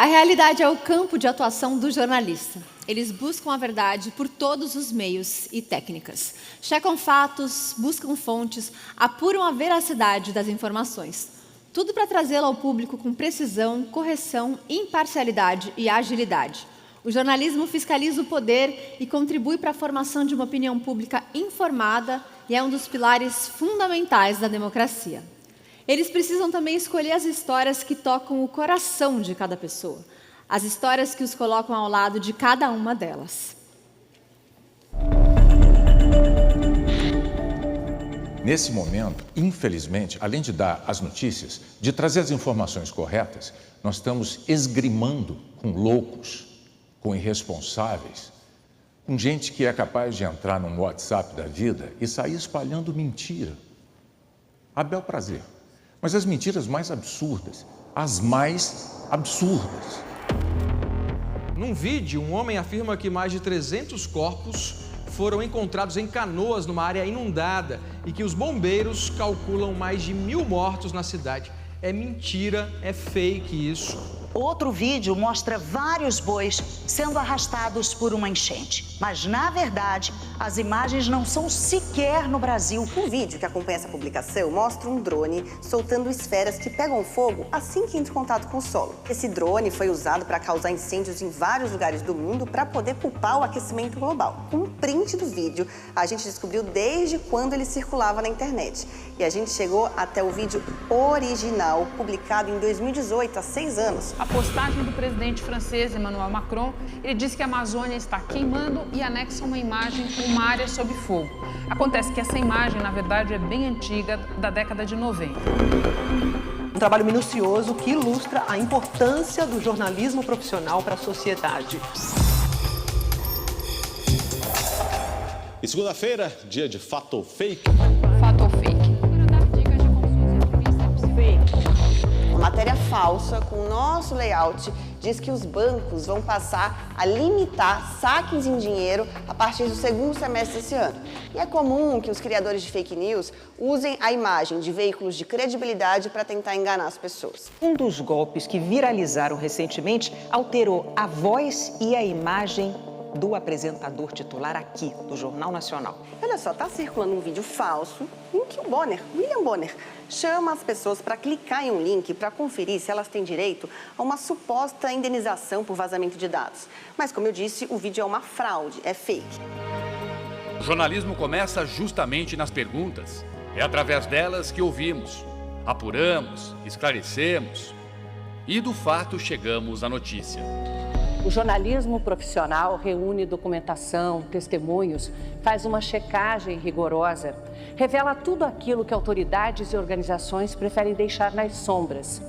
A realidade é o campo de atuação do jornalista. Eles buscam a verdade por todos os meios e técnicas. Checam fatos, buscam fontes, apuram a veracidade das informações. Tudo para trazê-la ao público com precisão, correção, imparcialidade e agilidade. O jornalismo fiscaliza o poder e contribui para a formação de uma opinião pública informada e é um dos pilares fundamentais da democracia. Eles precisam também escolher as histórias que tocam o coração de cada pessoa, as histórias que os colocam ao lado de cada uma delas. Nesse momento, infelizmente, além de dar as notícias, de trazer as informações corretas, nós estamos esgrimando com loucos, com irresponsáveis, com gente que é capaz de entrar num WhatsApp da vida e sair espalhando mentira. A bel prazer. Mas as mentiras mais absurdas, as mais absurdas. Num vídeo, um homem afirma que mais de 300 corpos foram encontrados em Canoas, numa área inundada, e que os bombeiros calculam mais de 1.000 mortos na cidade. É mentira, é fake isso. Outro vídeo mostra vários bois sendo arrastados por uma enchente. Mas, na verdade, as imagens não são sequer no Brasil. O vídeo que acompanha essa publicação mostra um drone soltando esferas que pegam fogo assim que entra em contato com o solo. Esse drone foi usado para causar incêndios em vários lugares do mundo para poder culpar o aquecimento global. Com um print do vídeo, a gente descobriu desde quando ele circulava na internet. E a gente chegou até o vídeo original, publicado em 2018, há 6 anos. A postagem do presidente francês Emmanuel Macron, ele disse que a Amazônia está queimando e anexa uma imagem com uma área sob fogo. Acontece que essa imagem, na verdade, é bem antiga, da década de 90. Um trabalho minucioso que ilustra a importância do jornalismo profissional para a sociedade. E segunda-feira, dia de Fato ou Fake? Fato ou fake? Uma matéria falsa com o nosso layout diz que os bancos vão passar a limitar saques em dinheiro a partir do segundo semestre desse ano. E é comum que os criadores de fake news usem a imagem de veículos de credibilidade para tentar enganar as pessoas. Um dos golpes que viralizaram recentemente alterou a voz e a imagem do apresentador titular aqui, do Jornal Nacional. Olha só, tá circulando um vídeo falso em que o William Bonner, chama as pessoas para clicar em um link para conferir se elas têm direito a uma suposta indenização por vazamento de dados. Mas, como eu disse, o vídeo é uma fraude, é fake. O jornalismo começa justamente nas perguntas. É através delas que ouvimos, apuramos, esclarecemos e, do fato, chegamos à notícia. O jornalismo profissional reúne documentação, testemunhos, faz uma checagem rigorosa, revela tudo aquilo que autoridades e organizações preferem deixar nas sombras,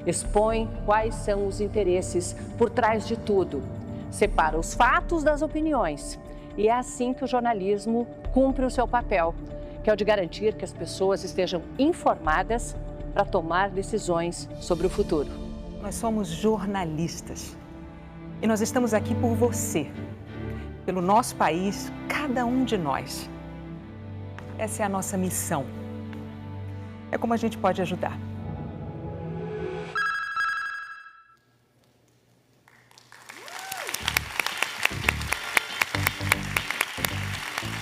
expõe quais são os interesses por trás de tudo, separa os fatos das opiniões. E é assim que o jornalismo cumpre o seu papel, que é o de garantir que as pessoas estejam informadas para tomar decisões sobre o futuro. Nós somos jornalistas. E nós estamos aqui por você, pelo nosso país, cada um de nós. Essa é a nossa missão. É como a gente pode ajudar.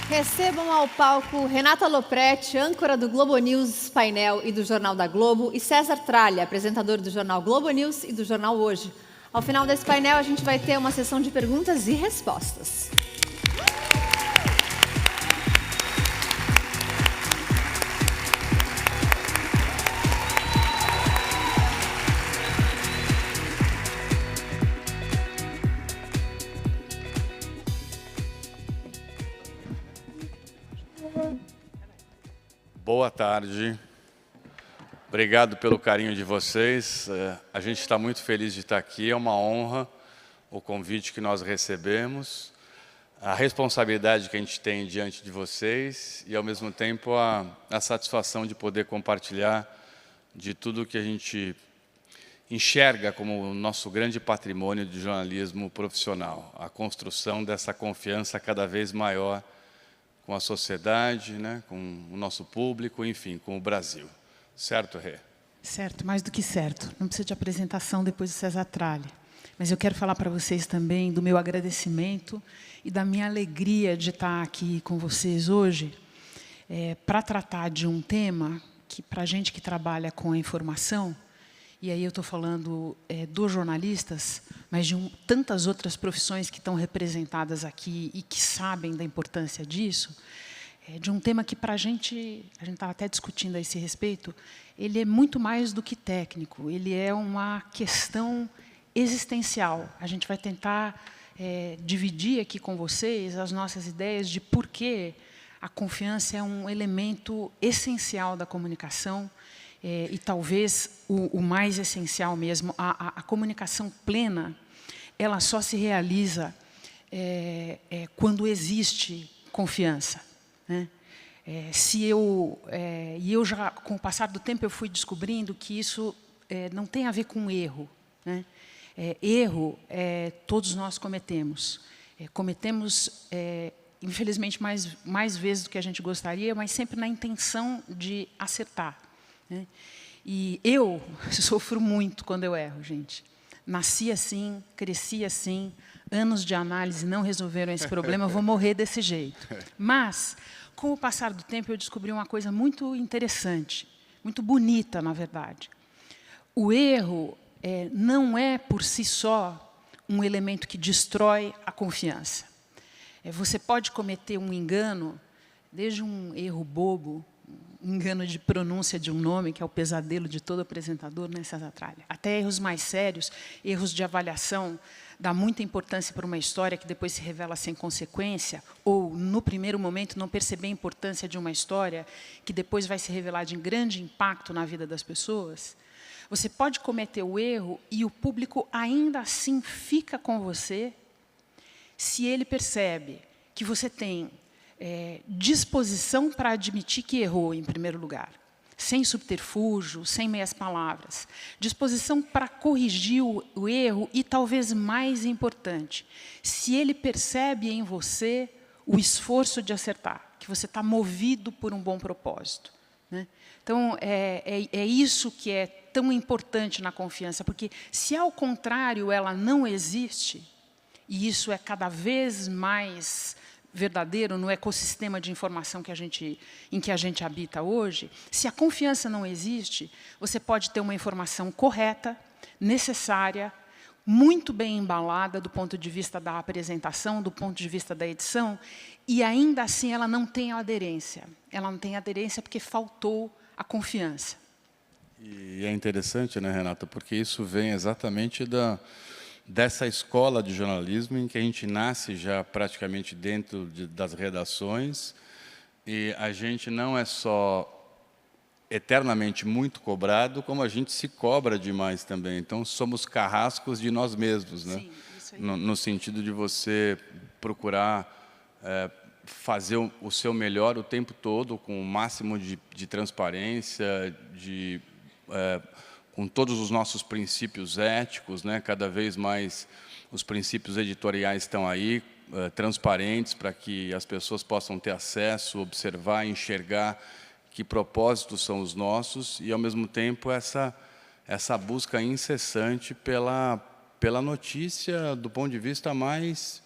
Recebam ao palco Renata Lopretti, âncora do Globo News Painel e do Jornal da Globo, e César Tralha, apresentador do Jornal Globo News e do Jornal Hoje. Ao final desse painel, a gente vai ter uma sessão de perguntas e respostas. Boa tarde. Obrigado pelo carinho de vocês. A gente está muito feliz de estar aqui. É uma honra o convite que nós recebemos, a responsabilidade que a gente tem diante de vocês e, ao mesmo tempo, a satisfação de poder compartilhar de tudo que a gente enxerga como o nosso grande patrimônio de jornalismo profissional, a construção dessa confiança cada vez maior com a sociedade, né, com o nosso público, enfim, com o Brasil. Certo, Rê? Certo, mais do que certo. Não precisa de apresentação depois do César Tralha. mas eu quero falar para vocês também do meu agradecimento e da minha alegria de estar aqui com vocês hoje para tratar de um tema que, para a gente que trabalha com a informação, e aí eu estou falando dos jornalistas, mas de tantas outras profissões que estão representadas aqui e que sabem da importância disso, de um tema que, para a gente estava até discutindo a esse respeito, ele é muito mais do que técnico, ele é uma questão existencial. A gente vai tentar dividir aqui com vocês as nossas ideias de por que a confiança é um elemento essencial da comunicação, e talvez o mais essencial mesmo. A comunicação plena, ela só se realiza quando existe confiança, né? E eu já, com o passar do tempo, eu fui descobrindo que isso não tem a ver com erro, né? Erro todos nós cometemos. Cometemos, infelizmente, mais vezes do que a gente gostaria, mas sempre na intenção de acertar, né? E eu sofro muito quando eu erro, gente. Nasci assim, cresci assim, anos de análise não resolveram esse problema, eu vou morrer desse jeito. Mas, com o passar do tempo, eu descobri uma coisa muito interessante, muito bonita, na verdade. O erro não é, por si só, um elemento que destrói a confiança. Você pode cometer um engano, desde um erro bobo, um engano de pronúncia de um nome, que é o pesadelo de todo apresentador, né, César Tralha, até erros mais sérios, erros de avaliação, dá muita importância para uma história que depois se revela sem consequência, ou, no primeiro momento, não perceber a importância de uma história que depois vai se revelar de grande impacto na vida das pessoas. Você pode cometer o erro e o público ainda assim fica com você se ele percebe que você tem disposição para admitir que errou, em primeiro lugar, sem subterfúgio, sem meias palavras. Disposição para corrigir o erro e, talvez mais importante, se ele percebe em você o esforço de acertar, que você está movido por um bom propósito, né? Então, é isso que é tão importante na confiança, porque se, ao contrário, ela não existe, e isso é cada vez mais verdadeiro no ecossistema de informação em que a gente habita hoje, se a confiança não existe, você pode ter uma informação correta, necessária, muito bem embalada do ponto de vista da apresentação, do ponto de vista da edição, e ainda assim ela não tem aderência. Ela não tem aderência porque faltou a confiança. E é interessante, né, Renata, porque isso vem exatamente dessa escola de jornalismo em que a gente nasce já praticamente dentro das redações, e a gente não é só eternamente muito cobrado, como a gente se cobra demais também. Então, somos carrascos de nós mesmos, né? Sim, isso aí. No sentido de você procurar fazer o seu melhor o tempo todo, com o máximo de transparência, com todos os nossos princípios éticos, né? Cada vez mais os princípios editoriais estão aí, transparentes, para que as pessoas possam ter acesso, observar, enxergar que propósitos são os nossos, e, ao mesmo tempo, essa busca incessante pela notícia do ponto de vista mais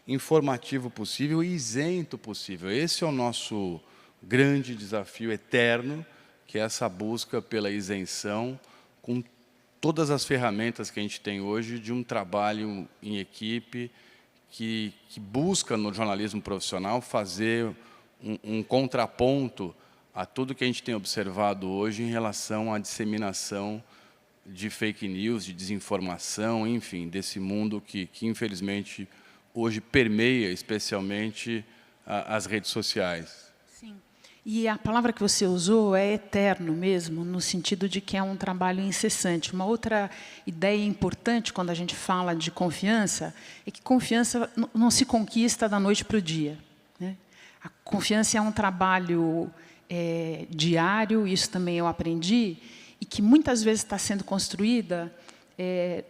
informativo possível e isento possível. Esse é o nosso grande desafio eterno, que é essa busca pela isenção, com todas as ferramentas que a gente tem hoje de um trabalho em equipe que busca, no jornalismo profissional, fazer um contraponto a tudo que a gente tem observado hoje em relação à disseminação de fake news, de desinformação, enfim, desse mundo que infelizmente, hoje permeia especialmente as redes sociais. Sim. E a palavra que você usou é eterno mesmo, no sentido de que é um trabalho incessante. Uma outra ideia importante quando a gente fala de confiança é que confiança não se conquista da noite para o dia, né? A confiança é um trabalho diário, isso também eu aprendi, e que muitas vezes está sendo construída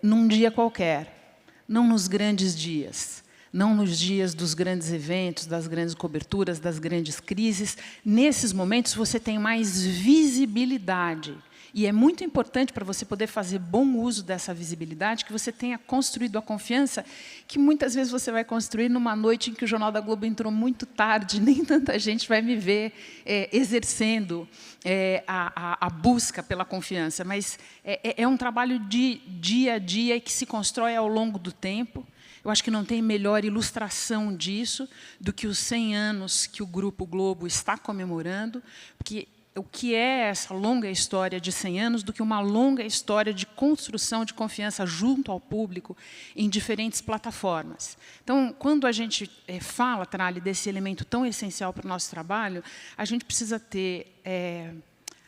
num dia qualquer, não nos grandes dias. Não nos dias dos grandes eventos, das grandes coberturas, das grandes crises. Nesses momentos, você tem mais visibilidade. E é muito importante para você poder fazer bom uso dessa visibilidade que você tenha construído a confiança que muitas vezes você vai construir numa noite em que o Jornal da Globo entrou muito tarde, nem tanta gente vai me ver exercendo a busca pela confiança. Mas é um trabalho de dia a dia que se constrói ao longo do tempo. Eu acho que não tem melhor ilustração disso do que os 100 anos que o Grupo Globo está comemorando, porque o que é essa longa história de 100 anos do que uma longa história de construção de confiança junto ao público em diferentes plataformas. Então, quando a gente fala, Trali, desse elemento tão essencial para o nosso trabalho, a gente precisa ter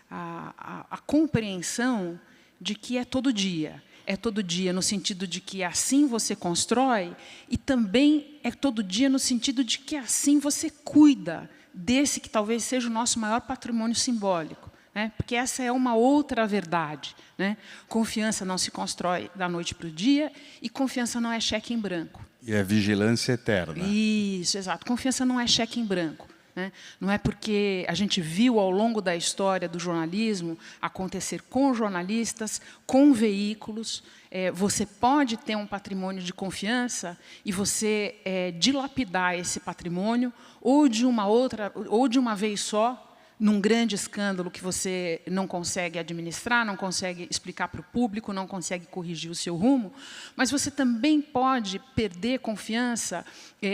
a compreensão de que é todo dia. É todo dia no sentido de que assim você constrói e também é todo dia no sentido de que assim você cuida desse que talvez seja o nosso maior patrimônio simbólico, né? Porque essa é uma outra verdade, né? Confiança não se constrói da noite para o dia e confiança não é cheque em branco. E é vigilância eterna. Isso, exato. Confiança não é cheque em branco. Não é porque a gente viu ao longo da história do jornalismo acontecer com jornalistas, com veículos. Você pode ter um patrimônio de confiança e você dilapidar esse patrimônio ou de uma vez só, num grande escândalo que você não consegue administrar, não consegue explicar para o público, não consegue corrigir o seu rumo, mas você também pode perder confiança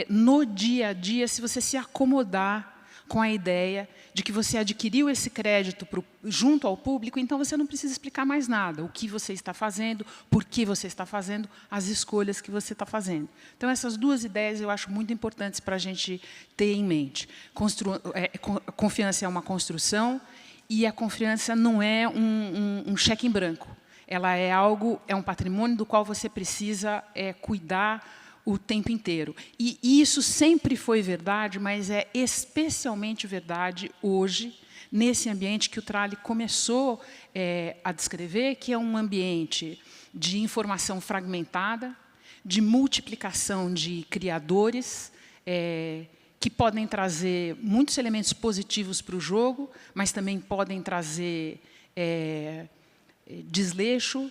no dia a dia se você se acomodar com a ideia de que você adquiriu esse crédito junto ao público, então você não precisa explicar mais nada, o que você está fazendo, por que você está fazendo, as escolhas que você está fazendo. Então, essas duas ideias eu acho muito importantes para a gente ter em mente. Confiança é uma construção e a confiança não é um cheque em branco. Ela é um patrimônio do qual você precisa cuidar o tempo inteiro. E isso sempre foi verdade, mas é especialmente verdade hoje, nesse ambiente que o Trali começou a descrever, que é um ambiente de informação fragmentada, de multiplicação de criadores, que podem trazer muitos elementos positivos para o jogo, mas também podem trazer desleixo,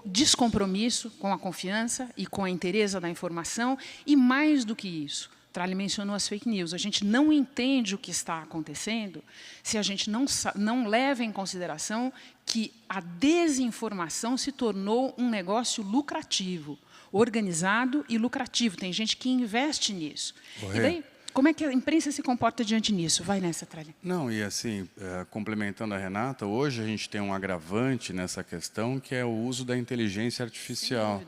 descompromisso com a confiança e com a inteireza da informação, e mais do que isso, Trali mencionou as fake news. A gente não entende o que está acontecendo se a gente não leva em consideração que a desinformação se tornou um negócio lucrativo, organizado e lucrativo. Tem gente que investe nisso. E daí, como é que a imprensa se comporta diante disso? Vai nessa, Trali. Não, e assim, complementando a Renata, hoje a gente tem um agravante nessa questão, que é o uso da inteligência artificial.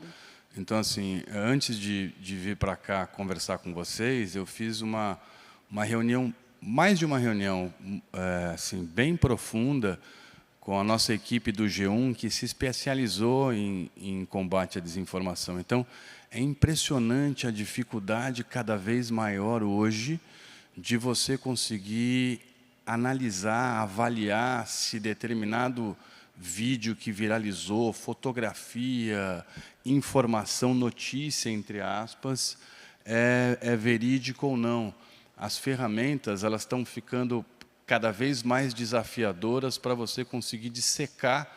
Então, assim, antes de vir para cá conversar com vocês, eu fiz uma reunião, mais de uma reunião, assim, bem profunda, com a nossa equipe do G1, que se especializou em combate à desinformação. Então, é impressionante a dificuldade cada vez maior hoje de você conseguir analisar, avaliar se determinado vídeo que viralizou, fotografia, informação, notícia, entre aspas, é verídico ou não. As ferramentas elas estão ficando cada vez mais desafiadoras para você conseguir dissecar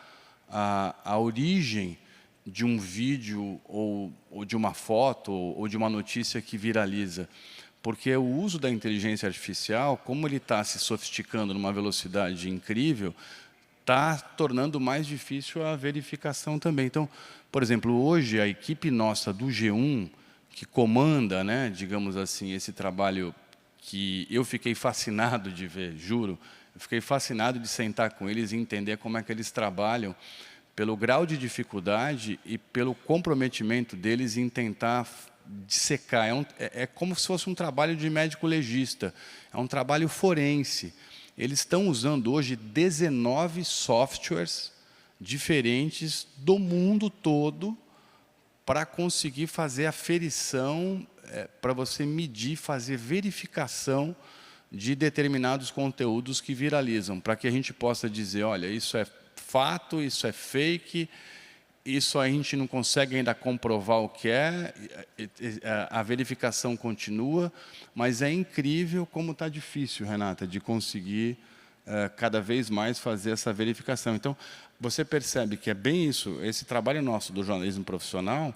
a origem de um vídeo ou de uma foto ou de uma notícia que viraliza. Porque o uso da inteligência artificial, como ele está se sofisticando numa velocidade incrível, está tornando mais difícil a verificação também. Então, por exemplo, hoje a equipe nossa do G1, que comanda, né, digamos assim, esse trabalho que eu fiquei fascinado de ver, juro, eu fiquei fascinado de sentar com eles e entender como é que eles trabalham, pelo grau de dificuldade e pelo comprometimento deles em tentar dissecar. É como se fosse um trabalho de médico legista, é um trabalho forense. Eles estão usando hoje 19 softwares diferentes do mundo todo para conseguir fazer aferição, para você medir, fazer verificação de determinados conteúdos que viralizam, para que a gente possa dizer, olha, isso é fato, isso é fake, isso a gente não consegue ainda comprovar o que é, a verificação continua, mas é incrível como está difícil, Renata, de conseguir cada vez mais fazer essa verificação. Então, você percebe que é bem isso, esse trabalho nosso do jornalismo profissional,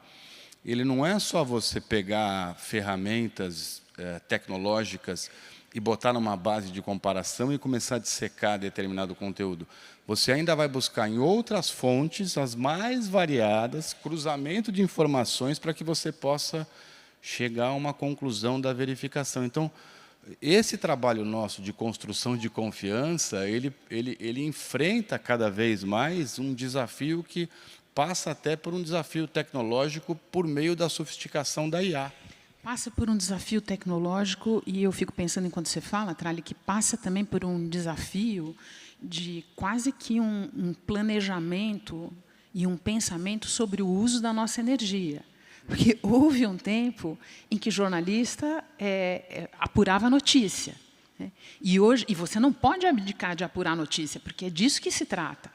ele não é só você pegar ferramentas tecnológicas e botar numa base de comparação e começar a dissecar determinado conteúdo. Você ainda vai buscar em outras fontes, as mais variadas, cruzamento de informações para que você possa chegar a uma conclusão da verificação. Então, esse trabalho nosso de construção de confiança, ele enfrenta cada vez mais um desafio que passa até por um desafio tecnológico por meio da sofisticação da IA. Passa por um desafio tecnológico, e eu fico pensando, enquanto você fala, Tralli, que passa também por um desafio de quase que um planejamento e um pensamento sobre o uso da nossa energia. Porque houve um tempo em que jornalista apurava a notícia, né? E você não pode abdicar de apurar a notícia, porque é disso que se trata.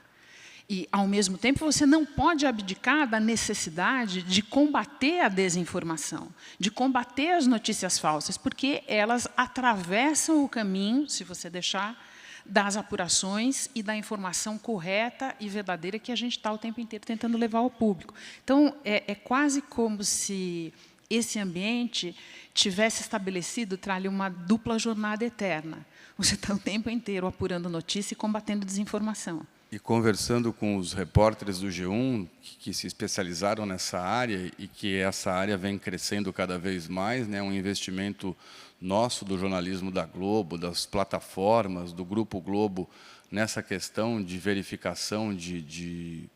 E, ao mesmo tempo, você não pode abdicar da necessidade de combater a desinformação, de combater as notícias falsas, porque elas atravessam o caminho, se você deixar, das apurações e da informação correta e verdadeira que a gente está o tempo inteiro tentando levar ao público. Então, é quase como se esse ambiente tivesse estabelecido, Tralli, uma dupla jornada eterna. Você está o tempo inteiro apurando notícia e combatendo desinformação. E conversando com os repórteres do G1, que se especializaram nessa área, e que essa área vem crescendo cada vez mais, né, um investimento nosso do jornalismo da Globo, das plataformas, do Grupo Globo, nessa questão de verificação de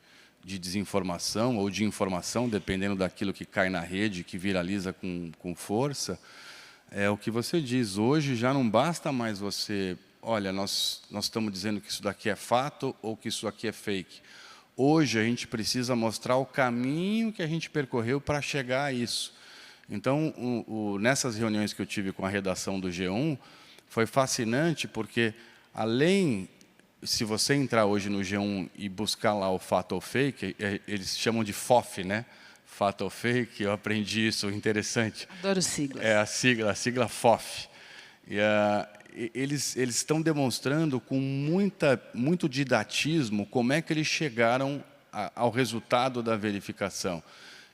desinformação ou de informação, dependendo daquilo que cai na rede, que viraliza com força, é o que você diz. Hoje já não basta mais você... Olha, nós estamos dizendo que isso daqui é fato ou que isso aqui é fake. Hoje, a gente precisa mostrar o caminho que a gente percorreu para chegar a isso. Então, nessas reuniões que eu tive com a redação do G1, foi fascinante, porque, além, se você entrar hoje no G1 e buscar lá o fato ou fake, eles chamam de FOF, né? Fato ou fake, eu aprendi isso, interessante. Adoro siglas. É a sigla FOF. E eles estão demonstrando com muito didatismo como é que eles chegaram ao resultado da verificação.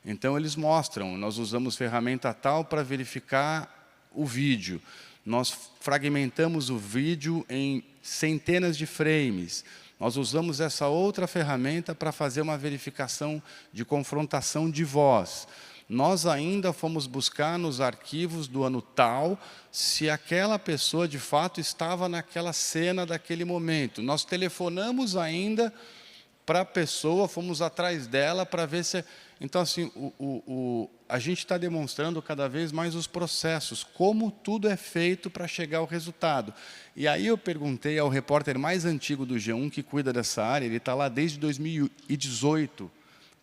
Então, eles mostram, nós usamos ferramenta tal para verificar o vídeo. Nós fragmentamos o vídeo em centenas de frames. Nós usamos essa outra ferramenta para fazer uma verificação de confrontação de voz. Nós ainda fomos buscar nos arquivos do ano tal se aquela pessoa, de fato, estava naquela cena daquele momento. Nós telefonamos ainda para a pessoa, fomos atrás dela para ver se... Então, assim, a gente está demonstrando cada vez mais os processos, como tudo é feito para chegar ao resultado. E aí eu perguntei ao repórter mais antigo do G1, que cuida dessa área, ele está lá desde 2018,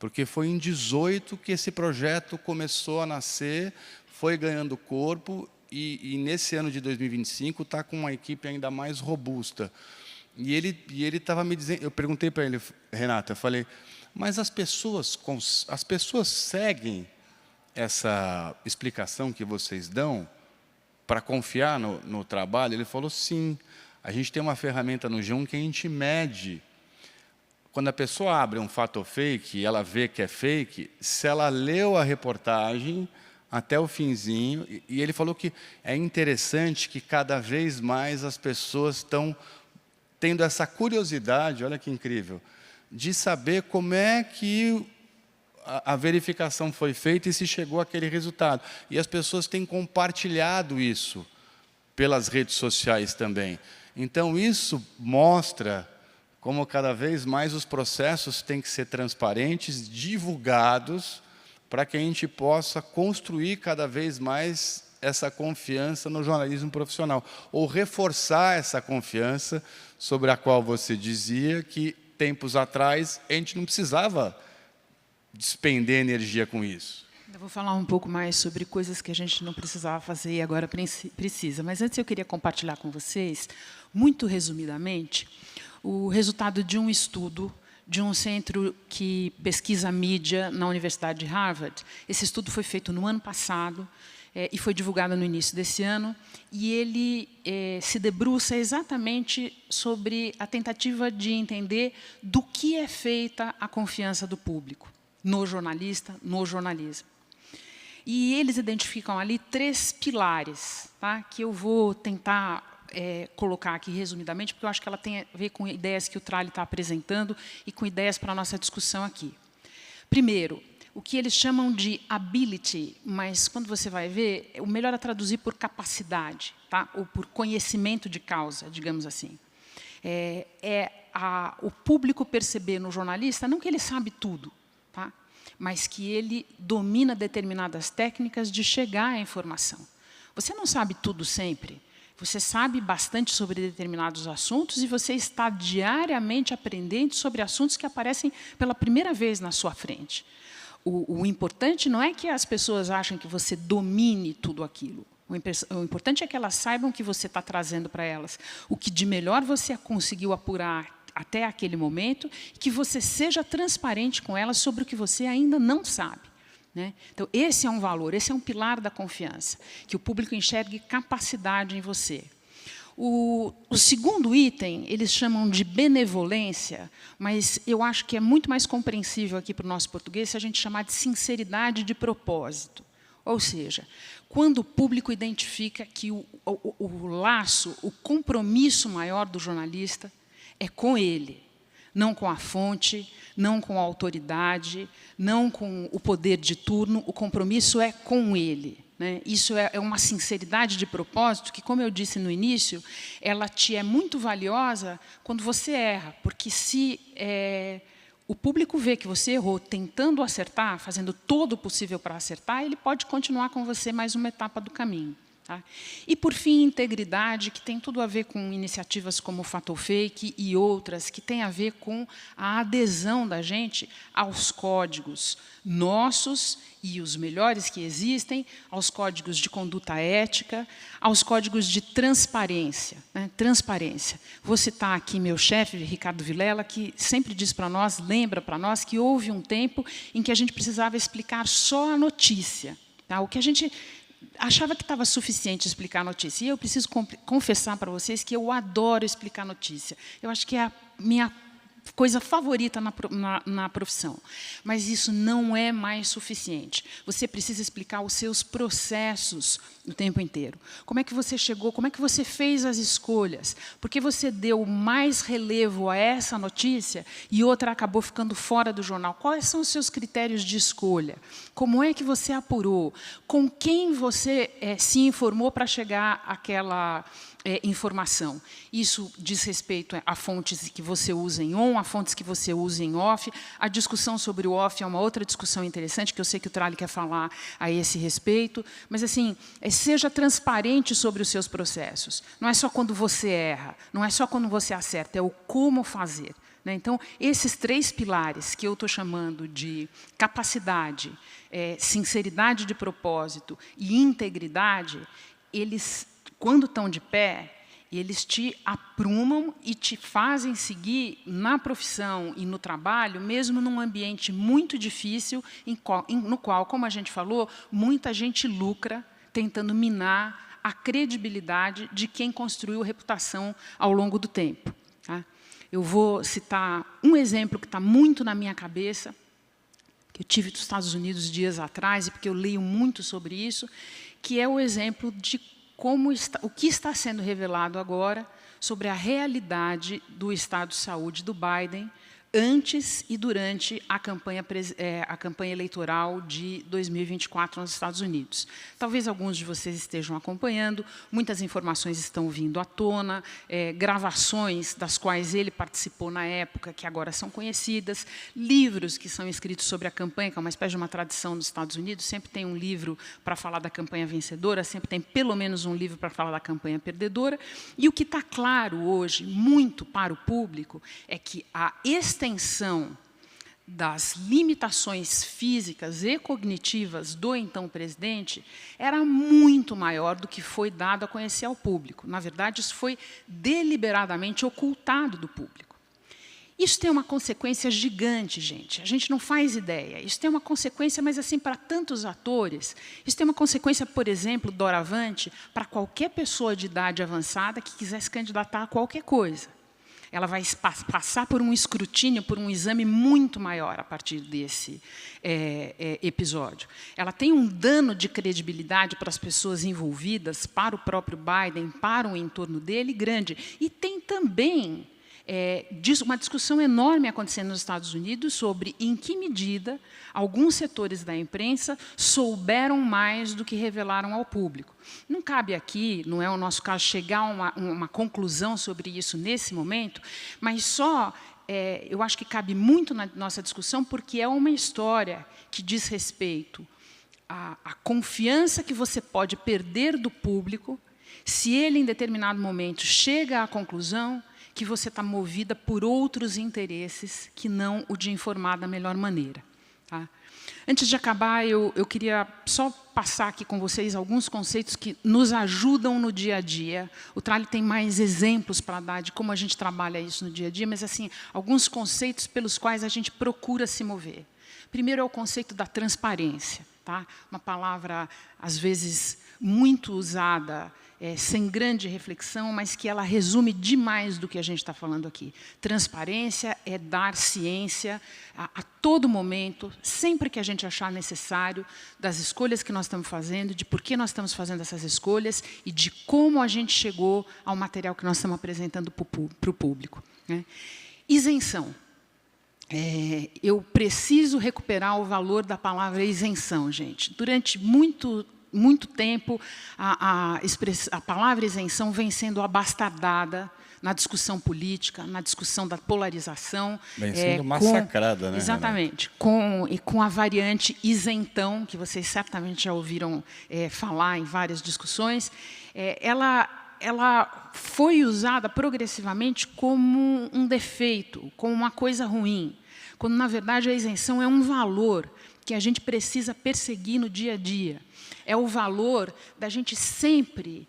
porque foi em 2018 que esse projeto começou a nascer, foi ganhando corpo, e nesse ano de 2025 está com uma equipe ainda mais robusta. E ele estava me dizendo, eu perguntei para ele, Renata, eu falei, mas as pessoas seguem essa explicação que vocês dão para confiar no trabalho? Ele falou, sim, a gente tem uma ferramenta no G1 que a gente mede. Quando a pessoa abre um fato ou fake e ela vê que é fake, se ela leu a reportagem até o finzinho, e ele falou que é interessante que cada vez mais as pessoas estão tendo essa curiosidade, olha que incrível, de saber como é que a verificação foi feita e se chegou àquele resultado. E as pessoas têm compartilhado isso pelas redes sociais também. Então, isso mostra como cada vez mais os processos têm que ser transparentes, divulgados, para que a gente possa construir cada vez mais essa confiança no jornalismo profissional, ou reforçar essa confiança sobre a qual você dizia que, tempos atrás, a gente não precisava despender energia com isso. Eu vou falar um pouco mais sobre coisas que a gente não precisava fazer e agora precisa. Mas antes eu queria compartilhar com vocês, muito resumidamente, o resultado de um estudo de um centro que pesquisa mídia na Universidade de Harvard. Esse estudo foi feito no ano passado. e foi divulgada no início desse ano, e ele se debruça exatamente sobre a tentativa de entender do que é feita a confiança do público no jornalista, no jornalismo. E eles identificam ali 3 pilares, tá, que eu vou tentar colocar aqui resumidamente, porque eu acho que ela tem a ver com ideias que o Tralli está apresentando e com ideias para a nossa discussão aqui. Primeiro, o que eles chamam de ability, mas quando você vai ver, o melhor é traduzir por capacidade, tá? Ou por conhecimento de causa, digamos assim. O público perceber no jornalista, não que ele sabe tudo, tá? Mas que ele domina determinadas técnicas de chegar à informação. Você não sabe tudo sempre. Você sabe bastante sobre determinados assuntos e você está diariamente aprendendo sobre assuntos que aparecem pela primeira vez na sua frente. O importante não é que as pessoas achem que você domine tudo aquilo. O importante é que elas saibam que você está trazendo para elas o que de melhor você conseguiu apurar até aquele momento, e que você seja transparente com elas sobre o que você ainda não sabe. Né? Então, esse é um valor, esse é um pilar da confiança, que o público enxergue capacidade em você. O segundo item, eles chamam de benevolência, mas eu acho que é muito mais compreensível aqui para o nosso português se a gente chamar de sinceridade de propósito. Ou seja, quando o público identifica que o laço, o compromisso maior do jornalista é com ele, não com a fonte, não com a autoridade, não com o poder de turno, o compromisso é com ele. Né? Isso é uma sinceridade de propósito que, como eu disse no início, ela te é muito valiosa quando você erra, porque se o público vê que você errou tentando acertar, fazendo todo o possível para acertar, ele pode continuar com você mais uma etapa do caminho. Tá? E, por fim, integridade, que tem tudo a ver com iniciativas como o Fato ou Fake e outras, que tem a ver com a adesão da gente aos códigos nossos e os melhores que existem, aos códigos de conduta ética, aos códigos de transparência. Né? Transparência. Vou citar aqui meu chefe, Ricardo Vilela, que sempre diz para nós, lembra para nós, que houve um tempo em que a gente precisava explicar só a notícia. Tá? O que a gente achava que estava suficiente explicar a notícia. E eu preciso confessar para vocês que eu adoro explicar notícia. Eu acho que é a minha coisa favorita na profissão. Mas isso não é mais suficiente. Você precisa explicar os seus processos o tempo inteiro. Como é que você chegou, como é que você fez as escolhas? Por que você deu mais relevo a essa notícia e outra acabou ficando fora do jornal? Quais são os seus critérios de escolha? Como é que você apurou? Com quem você se informou para chegar àquela informação? Isso diz respeito a fontes que você usa em on, a fontes que você usa em off. A discussão sobre o off é uma outra discussão interessante, que eu sei que o Tralli quer falar a esse respeito. Mas, assim, seja transparente sobre os seus processos. Não é só quando você erra, não é só quando você acerta, é o como fazer. Né? Então, esses 3 pilares que eu estou chamando de capacidade, sinceridade de propósito e integridade, eles, quando estão de pé, eles te aprumam e te fazem seguir na profissão e no trabalho, mesmo num ambiente muito difícil, no qual, como a gente falou, muita gente lucra tentando minar a credibilidade de quem construiu reputação ao longo do tempo. Tá? Eu vou citar um exemplo que está muito na minha cabeça, que eu tive nos Estados Unidos dias atrás, e porque eu leio muito sobre isso, que é o exemplo de o que está sendo revelado agora sobre a realidade do estado de saúde do Biden antes e durante a campanha eleitoral de 2024 nos Estados Unidos. Talvez alguns de vocês estejam acompanhando, muitas informações estão vindo à tona, gravações das quais ele participou na época, que agora são conhecidas, livros que são escritos sobre a campanha, que é uma espécie de uma tradição nos Estados Unidos, sempre tem um livro para falar da campanha vencedora, sempre tem pelo menos um livro para falar da campanha perdedora, e o que está claro hoje, muito para o público, é que a extensão das limitações físicas e cognitivas do então presidente era muito maior do que foi dado a conhecer ao público. Na verdade, isso foi deliberadamente ocultado do público. Isso tem uma consequência gigante, gente. A gente não faz ideia. Isso tem uma consequência, mas assim, para tantos atores. Isso tem uma consequência, por exemplo, doravante, para qualquer pessoa de idade avançada que quiser se candidatar a qualquer coisa. Ela vai passar por um escrutínio, por um exame muito maior a partir desse episódio. Ela tem um dano de credibilidade para as pessoas envolvidas, para o próprio Biden, para o entorno dele, grande. E tem também uma discussão enorme acontecendo nos Estados Unidos sobre em que medida alguns setores da imprensa souberam mais do que revelaram ao público. Não cabe aqui, não é o nosso caso, chegar a uma conclusão sobre isso nesse momento, mas eu acho que cabe muito na nossa discussão, porque é uma história que diz respeito à confiança que você pode perder do público se ele, em determinado momento, chega à conclusão que você está movida por outros interesses que não o de informar da melhor maneira. Tá? Antes de acabar, eu queria só passar aqui com vocês alguns conceitos que nos ajudam no dia a dia. O Trali tem mais exemplos para dar de como a gente trabalha isso no dia a dia, mas assim, alguns conceitos pelos quais a gente procura se mover. Primeiro é o conceito da transparência. Tá? Uma palavra, às vezes, muito usada, sem grande reflexão, mas que ela resume demais do que a gente está falando aqui. Transparência é dar ciência a todo momento, sempre que a gente achar necessário, das escolhas que nós estamos fazendo, de por que nós estamos fazendo essas escolhas e de como a gente chegou ao material que nós estamos apresentando para o público. Né? Isenção. Eu preciso recuperar o valor da palavra isenção, gente. Durante muito tempo, a palavra isenção vem sendo abastardada na discussão política, na discussão da polarização. Vem sendo massacrada, né? Exatamente. Com a variante isentão, que vocês certamente já ouviram falar em várias discussões, ela foi usada progressivamente como um defeito, como uma coisa ruim, quando, na verdade, a isenção é um valor que a gente precisa perseguir no dia a dia. É o valor da gente sempre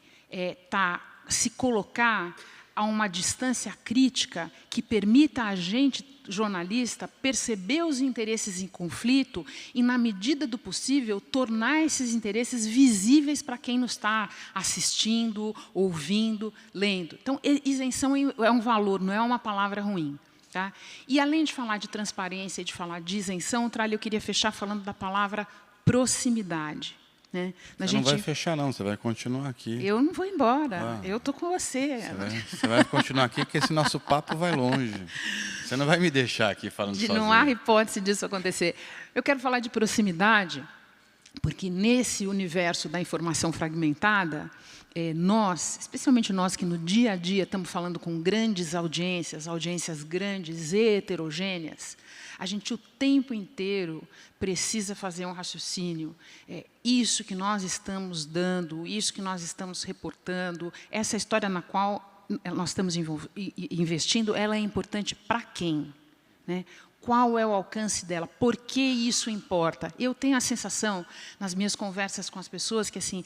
se colocar a uma distância crítica que permita a gente, jornalista, perceber os interesses em conflito e, na medida do possível, tornar esses interesses visíveis para quem nos está assistindo, ouvindo, lendo. Então, isenção é um valor, não é uma palavra ruim. Tá? E, além de falar de transparência e de falar de isenção, Trali, eu queria fechar falando da palavra proximidade. Né? Você não vai fechar, não. Você vai continuar aqui. Eu não vou embora. Eu estou com você. Você vai continuar aqui, porque esse nosso papo vai longe. Você não vai me deixar aqui falando sozinho. Não há hipótese disso acontecer. Eu quero falar de proximidade, porque nesse universo da informação fragmentada, nós, especialmente nós que no dia a dia estamos falando com grandes audiências grandes, heterogêneas, a gente o tempo inteiro precisa fazer um raciocínio. Isso que nós estamos dando, isso que nós estamos reportando, essa história na qual nós estamos investindo, ela é importante para quem? Né? Qual é o alcance dela? Por que isso importa? Eu tenho a sensação, nas minhas conversas com as pessoas, que assim,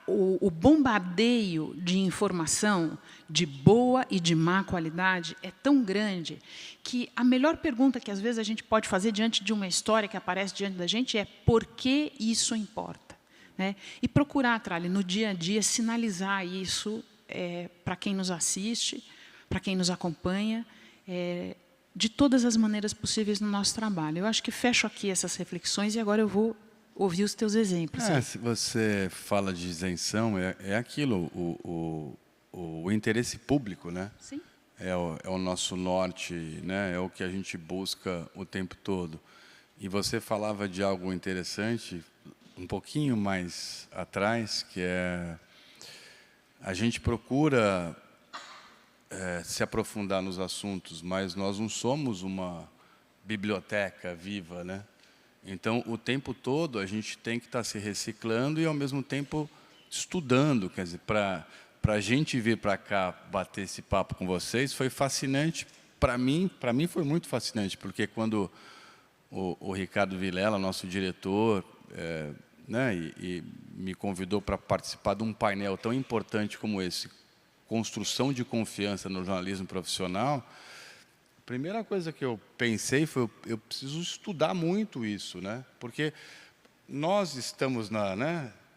o bombardeio de informação de boa e de má qualidade é tão grande que a melhor pergunta que, às vezes, a gente pode fazer diante de uma história que aparece diante da gente é por que isso importa? Né? E procurar, Trali, no dia a dia, sinalizar isso para quem nos assiste, para quem nos acompanha, de todas as maneiras possíveis no nosso trabalho. Eu acho que fecho aqui essas reflexões e agora eu vou ouvir os teus exemplos. Se você fala de isenção, é aquilo, o interesse público, né? Sim. É o nosso norte, né? É o que a gente busca o tempo todo. E você falava de algo interessante, um pouquinho mais atrás, que é a gente procura se aprofundar nos assuntos, mas nós não somos uma biblioteca viva, né? Então, o tempo todo a gente tem que estar se reciclando e, ao mesmo tempo, estudando. Quer dizer, para a gente vir para cá bater esse papo com vocês, foi fascinante. Para mim foi muito fascinante, porque quando o Ricardo Vilela, nosso diretor, né, e me convidou para participar de um painel tão importante como esse, construção de confiança no jornalismo profissional, primeira coisa que eu pensei foi, eu preciso estudar muito isso, né? Porque nós estamos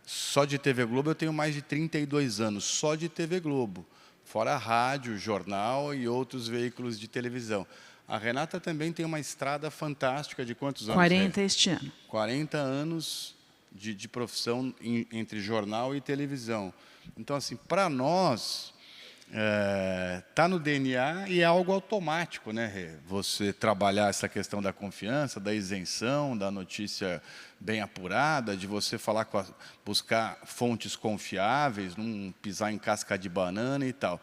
só de TV Globo eu tenho mais de 32 anos, só de TV Globo, fora rádio, jornal e outros veículos de televisão. A Renata também tem uma estrada fantástica de quantos anos? 40 este ano. 40 anos de profissão entre jornal e televisão. Então, assim, para nós, está no DNA e é algo automático, né, Rê? Você trabalhar essa questão da confiança, da isenção, da notícia bem apurada, de você falar buscar fontes confiáveis, não pisar em casca de banana e tal.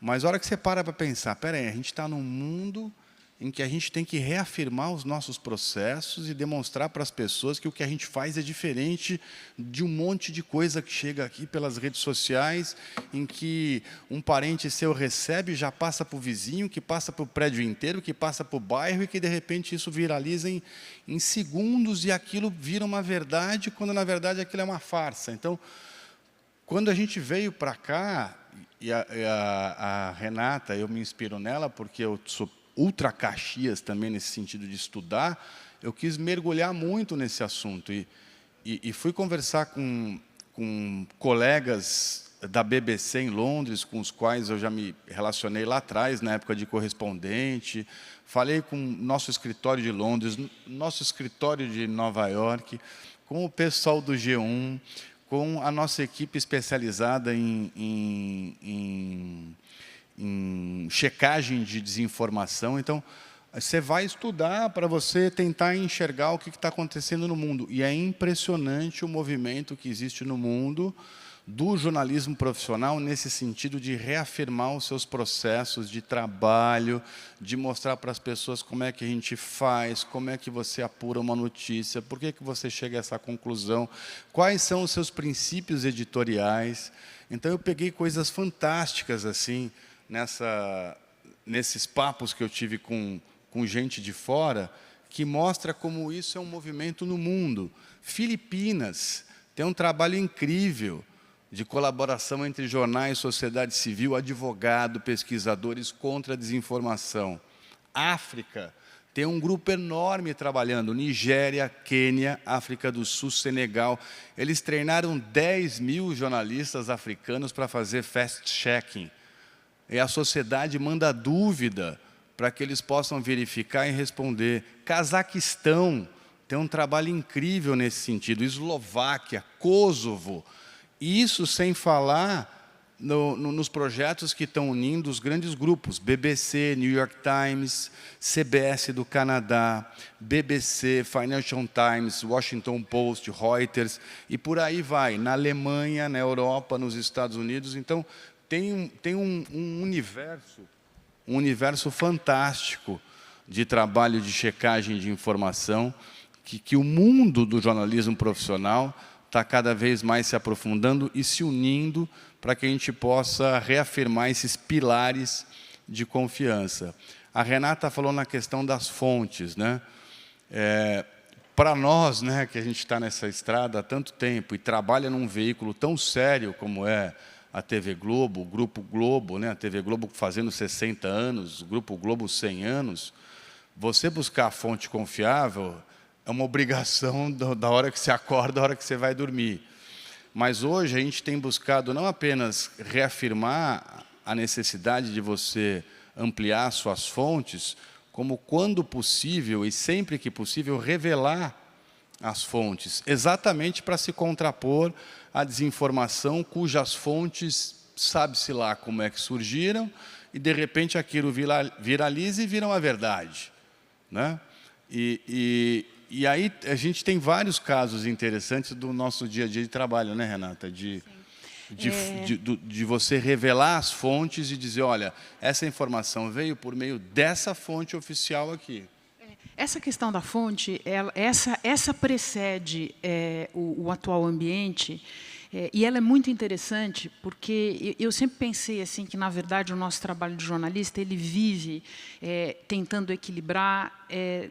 Mas a hora que você para pensar, peraí, a gente está num mundo em que a gente tem que reafirmar os nossos processos e demonstrar para as pessoas que o que a gente faz é diferente de um monte de coisa que chega aqui pelas redes sociais, em que um parente seu recebe, já passa para o vizinho, que passa para o prédio inteiro, que passa para o bairro e que, de repente, isso viraliza em segundos e aquilo vira uma verdade, quando, na verdade, aquilo é uma farsa. Então, quando a gente veio para cá, e a Renata, eu me inspiro nela, porque eu sou ultra Caxias também nesse sentido de estudar, eu quis mergulhar muito nesse assunto e fui conversar com colegas da BBC em Londres, com os quais eu já me relacionei lá atrás, na época de correspondente, falei com o nosso escritório de Londres, nosso escritório de Nova York, com o pessoal do G1, com a nossa equipe especializada em checagem de desinformação. Então, você vai estudar para você tentar enxergar o que está acontecendo no mundo. E é impressionante o movimento que existe no mundo do jornalismo profissional nesse sentido de reafirmar os seus processos de trabalho, de mostrar para as pessoas como é que a gente faz, como é que você apura uma notícia, por que você chega a essa conclusão, quais são os seus princípios editoriais. Então, eu peguei coisas fantásticas assim, nesses papos que eu tive com gente de fora, que mostra como isso é um movimento no mundo. Filipinas tem um trabalho incrível de colaboração entre jornais, sociedade civil, advogado, pesquisadores contra a desinformação. África tem um grupo enorme trabalhando, Nigéria, Quênia, África do Sul, Senegal. Eles treinaram 10 mil jornalistas africanos para fazer fast-checking. E a sociedade manda dúvida para que eles possam verificar e responder. Cazaquistão tem um trabalho incrível nesse sentido. Eslováquia, Kosovo. Isso sem falar nos projetos que estão unindo os grandes grupos. BBC, New York Times, CBS do Canadá, BBC, Financial Times, Washington Post, Reuters, e por aí vai. Na Alemanha, na Europa, nos Estados Unidos. Então, tem um universo fantástico de trabalho de checagem de informação, que o mundo do jornalismo profissional está cada vez mais se aprofundando e se unindo para que a gente possa reafirmar esses pilares de confiança. A Renata falou na questão das fontes, né? Para nós, né, que a gente está nessa estrada há tanto tempo e trabalha num veículo tão sério como é a TV Globo, o Grupo Globo, né, a TV Globo fazendo 60 anos, o Grupo Globo 100 anos, você buscar a fonte confiável é uma obrigação da hora que você acorda, da hora que você vai dormir. Mas hoje a gente tem buscado não apenas reafirmar a necessidade de você ampliar suas fontes, como, quando possível e sempre que possível, revelar as fontes, exatamente para se contrapor à desinformação cujas fontes, sabe-se lá como é que surgiram, e, de repente, aquilo viraliza e vira uma verdade, né? E aí a gente tem vários casos interessantes do nosso dia a dia de trabalho, né, Renata? De você revelar as fontes e dizer, olha, essa informação veio por meio dessa fonte oficial aqui. Essa questão da fonte, essa precede o atual ambiente, e ela é muito interessante, porque eu sempre pensei assim que, na verdade, o nosso trabalho de jornalista ele vive tentando equilibrar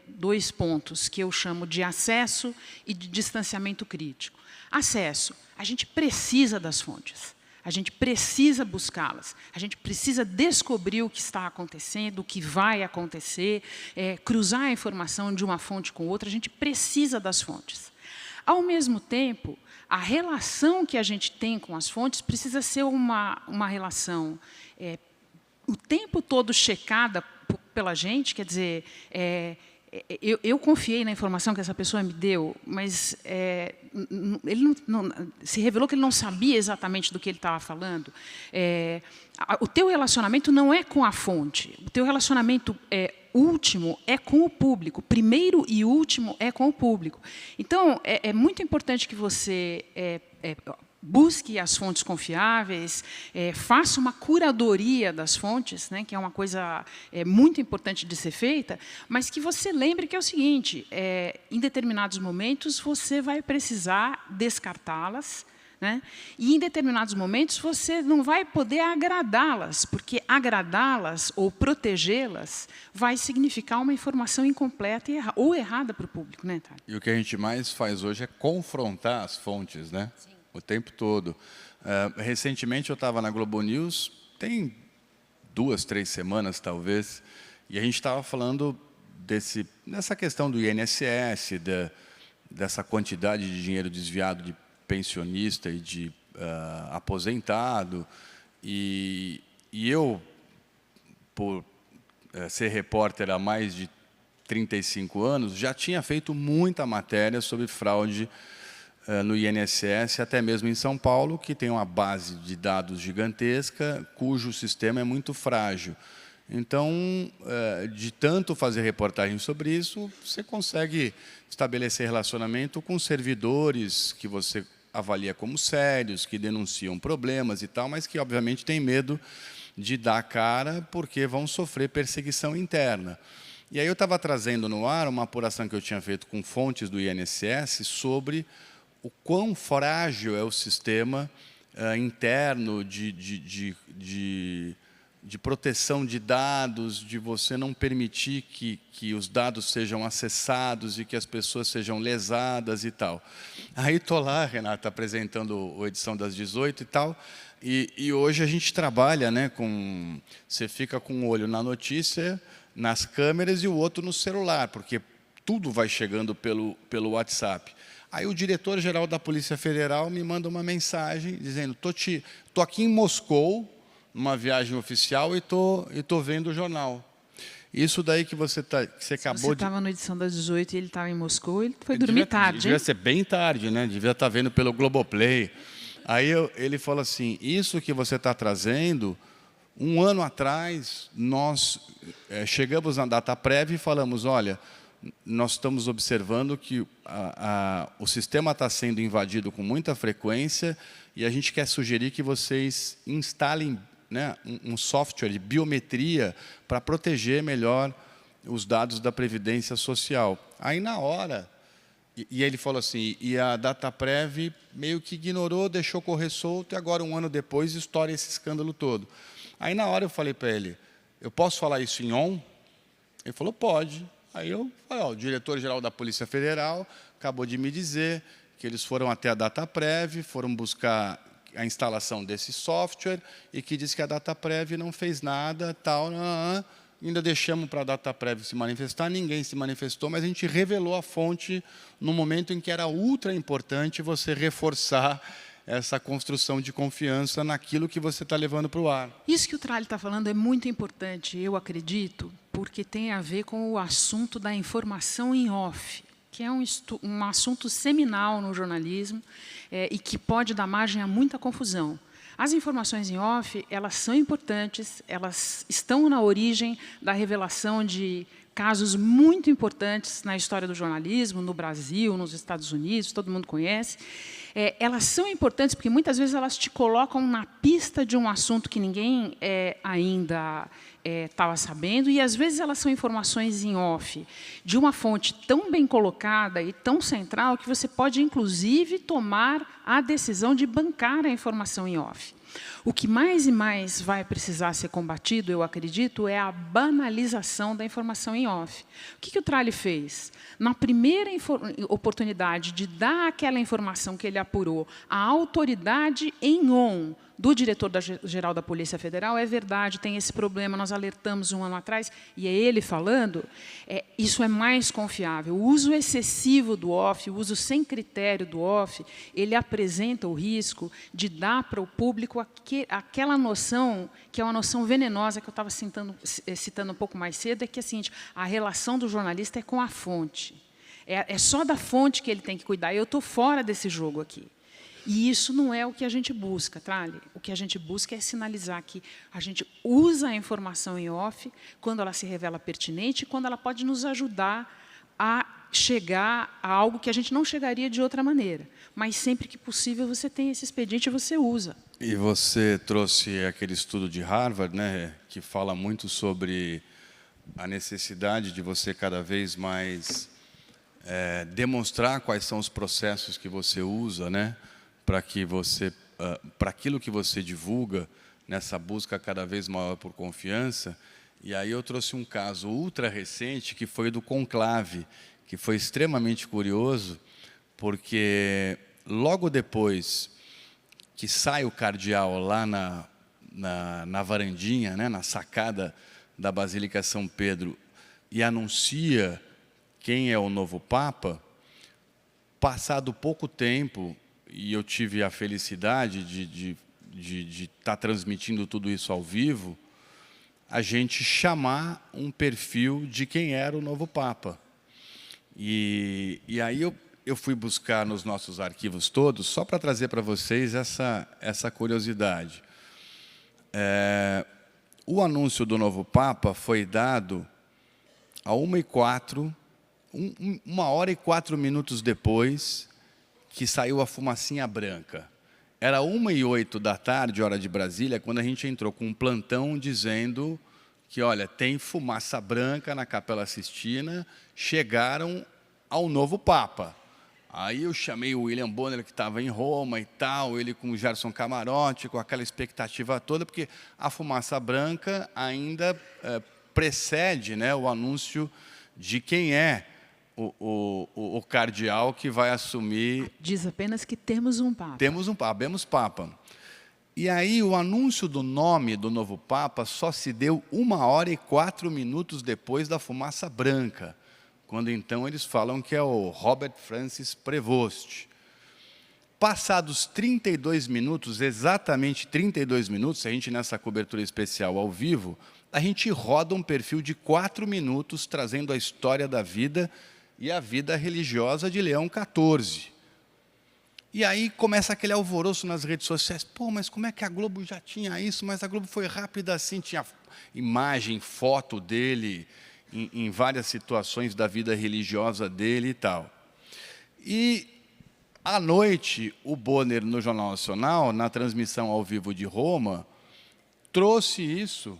dois pontos, que eu chamo de acesso e de distanciamento crítico. Acesso, a gente precisa das fontes. A gente precisa buscá-las, a gente precisa descobrir o que está acontecendo, o que vai acontecer, cruzar a informação de uma fonte com outra, a gente precisa das fontes. Ao mesmo tempo, a relação que a gente tem com as fontes precisa ser uma relação o tempo todo checada pela gente, quer dizer, eu confiei na informação que essa pessoa me deu, mas ele se revelou que ele não sabia exatamente do que ele estava falando. O teu relacionamento não é com a fonte, o teu relacionamento último é com o público, primeiro e último é com o público. Então, é muito importante que você busque as fontes confiáveis, faça uma curadoria das fontes, né, que é uma coisa muito importante de ser feita, mas que você lembre que é o seguinte, em determinados momentos você vai precisar descartá-las, né, e em determinados momentos você não vai poder agradá-las, porque agradá-las ou protegê-las vai significar uma informação incompleta ou errada para o público, né, Thalia? E o que a gente mais faz hoje é confrontar as fontes, né? Sim. O tempo todo. Recentemente eu estava na Globo News, tem 2, 3 semanas talvez, e a gente estava falando dessa questão do INSS, dessa quantidade de dinheiro desviado de pensionista e de aposentado, e eu, por ser repórter há mais de 35 anos, já tinha feito muita matéria sobre fraude no INSS, até mesmo em São Paulo, que tem uma base de dados gigantesca, cujo sistema é muito frágil. Então, de tanto fazer reportagem sobre isso, você consegue estabelecer relacionamento com servidores que você avalia como sérios, que denunciam problemas e tal, mas que, obviamente, têm medo de dar a cara porque vão sofrer perseguição interna. E aí eu estava trazendo no ar uma apuração que eu tinha feito com fontes do INSS sobre o quão frágil é o sistema interno de proteção de dados, de você não permitir que os dados sejam acessados e que as pessoas sejam lesadas e tal. Aí estou lá, Renata, apresentando a edição das 18 e tal, e hoje a gente trabalha, né, você fica com um olho na notícia, nas câmeras e o outro no celular, porque tudo vai chegando pelo WhatsApp. Aí o diretor-geral da Polícia Federal me manda uma mensagem dizendo: tô aqui em Moscou, numa viagem oficial, e tô vendo o jornal. Isso daí que você acabou de... Você estava na edição das 18 e ele estava em Moscou, ele foi dormir tarde. Devia ser bem tarde, né? Devia estar vendo pelo Globoplay. Aí ele falou assim: isso que você está trazendo, um ano atrás, nós chegamos na DataPrev e falamos: olha, nós estamos observando que o sistema está sendo invadido com muita frequência e a gente quer sugerir que vocês instalem, né, um software de biometria para proteger melhor os dados da Previdência Social. Aí, na hora, e ele falou assim, e a DataPrev meio que ignorou, deixou correr solto, e agora, um ano depois, estoura esse escândalo todo. Aí, na hora, eu falei para ele: eu posso falar isso em on? Ele falou: pode. Aí eu falei: o diretor-geral da Polícia Federal acabou de me dizer que eles foram até a DataPrev, foram buscar a instalação desse software e que diz que a DataPrev não fez nada, tal, ainda deixamos para a DataPrev se manifestar, ninguém se manifestou, mas a gente revelou a fonte no momento em que era ultra importante você reforçar essa construção de confiança naquilo que você está levando para o ar. Isso que o Tralli está falando é muito importante, eu acredito, porque tem a ver com o assunto da informação em off, que é um assunto seminal no jornalismo e que pode dar margem a muita confusão. As informações em off, elas são importantes, elas estão na origem da revelação de casos muito importantes na história do jornalismo, no Brasil, nos Estados Unidos, todo mundo conhece. Elas são importantes porque, muitas vezes, elas te colocam na pista de um assunto que ninguém ainda estava sabendo, e, às vezes, elas são informações em off, de uma fonte tão bem colocada e tão central que você pode, inclusive, tomar a decisão de bancar a informação em off. O que mais e mais vai precisar ser combatido, eu acredito, é a banalização da informação em off. O que o Tralli fez? Na primeira oportunidade de dar aquela informação que ele apurou. A autoridade em on do diretor-geral da Polícia Federal, é verdade, tem esse problema, nós alertamos um ano atrás, e é ele falando, isso é mais confiável. O uso excessivo do OFF, o uso sem critério do OFF, ele apresenta o risco de dar para o público aquela noção, que é uma noção venenosa, que eu estava citando um pouco mais cedo, é que é a seguinte, a relação do jornalista é com a fonte. É só da fonte que ele tem que cuidar. Eu estou fora desse jogo aqui. E isso não é o que a gente busca, Trali. O que a gente busca é sinalizar que a gente usa a informação em off quando ela se revela pertinente e quando ela pode nos ajudar a chegar a algo que a gente não chegaria de outra maneira. Mas sempre que possível você tem esse expediente e você usa. E você trouxe aquele estudo de Harvard, né, que fala muito sobre a necessidade de você cada vez mais demonstrar quais são os processos que você usa, né, para aquilo que você divulga, nessa busca cada vez maior por confiança. E aí eu trouxe um caso ultra recente, que foi do Conclave, que foi extremamente curioso, porque logo depois que sai o cardeal lá na varandinha, né, na sacada da Basílica São Pedro, e anuncia quem é o novo Papa, passado pouco tempo, e eu tive a felicidade de estar transmitindo tudo isso ao vivo, a gente chamar um perfil de quem era o novo Papa. E aí eu fui buscar nos nossos arquivos todos, só para trazer para vocês essa curiosidade. O anúncio do novo Papa foi dado a 1h04, 1h04 depois que saiu a fumacinha branca. Era 1h08 da tarde, hora de Brasília, quando a gente entrou com um plantão dizendo que, olha, tem fumaça branca na Capela Sistina, chegaram ao novo Papa. Aí eu chamei o William Bonner, que estava em Roma e tal, ele com o Gerson Camarote, com aquela expectativa toda, porque a fumaça branca ainda precede, né, o anúncio de quem é o cardeal que vai assumir... Diz apenas que temos um Papa. Temos um Papa, temos Papa. E aí o anúncio do nome do novo Papa só se deu 1h04 depois da fumaça branca, quando então eles falam que é o Robert Francis Prevost. Passados 32 minutos, exatamente 32 minutos, a gente nessa cobertura especial ao vivo, a gente roda um perfil de 4 minutos, trazendo a história da vida e a vida religiosa de Leão XIV. E aí começa aquele alvoroço nas redes sociais. Pô, mas como é que a Globo já tinha isso? Mas a Globo foi rápida assim, tinha imagem, foto dele em várias situações da vida religiosa dele e tal. E, à noite, o Bonner, no Jornal Nacional, na transmissão ao vivo de Roma, trouxe isso,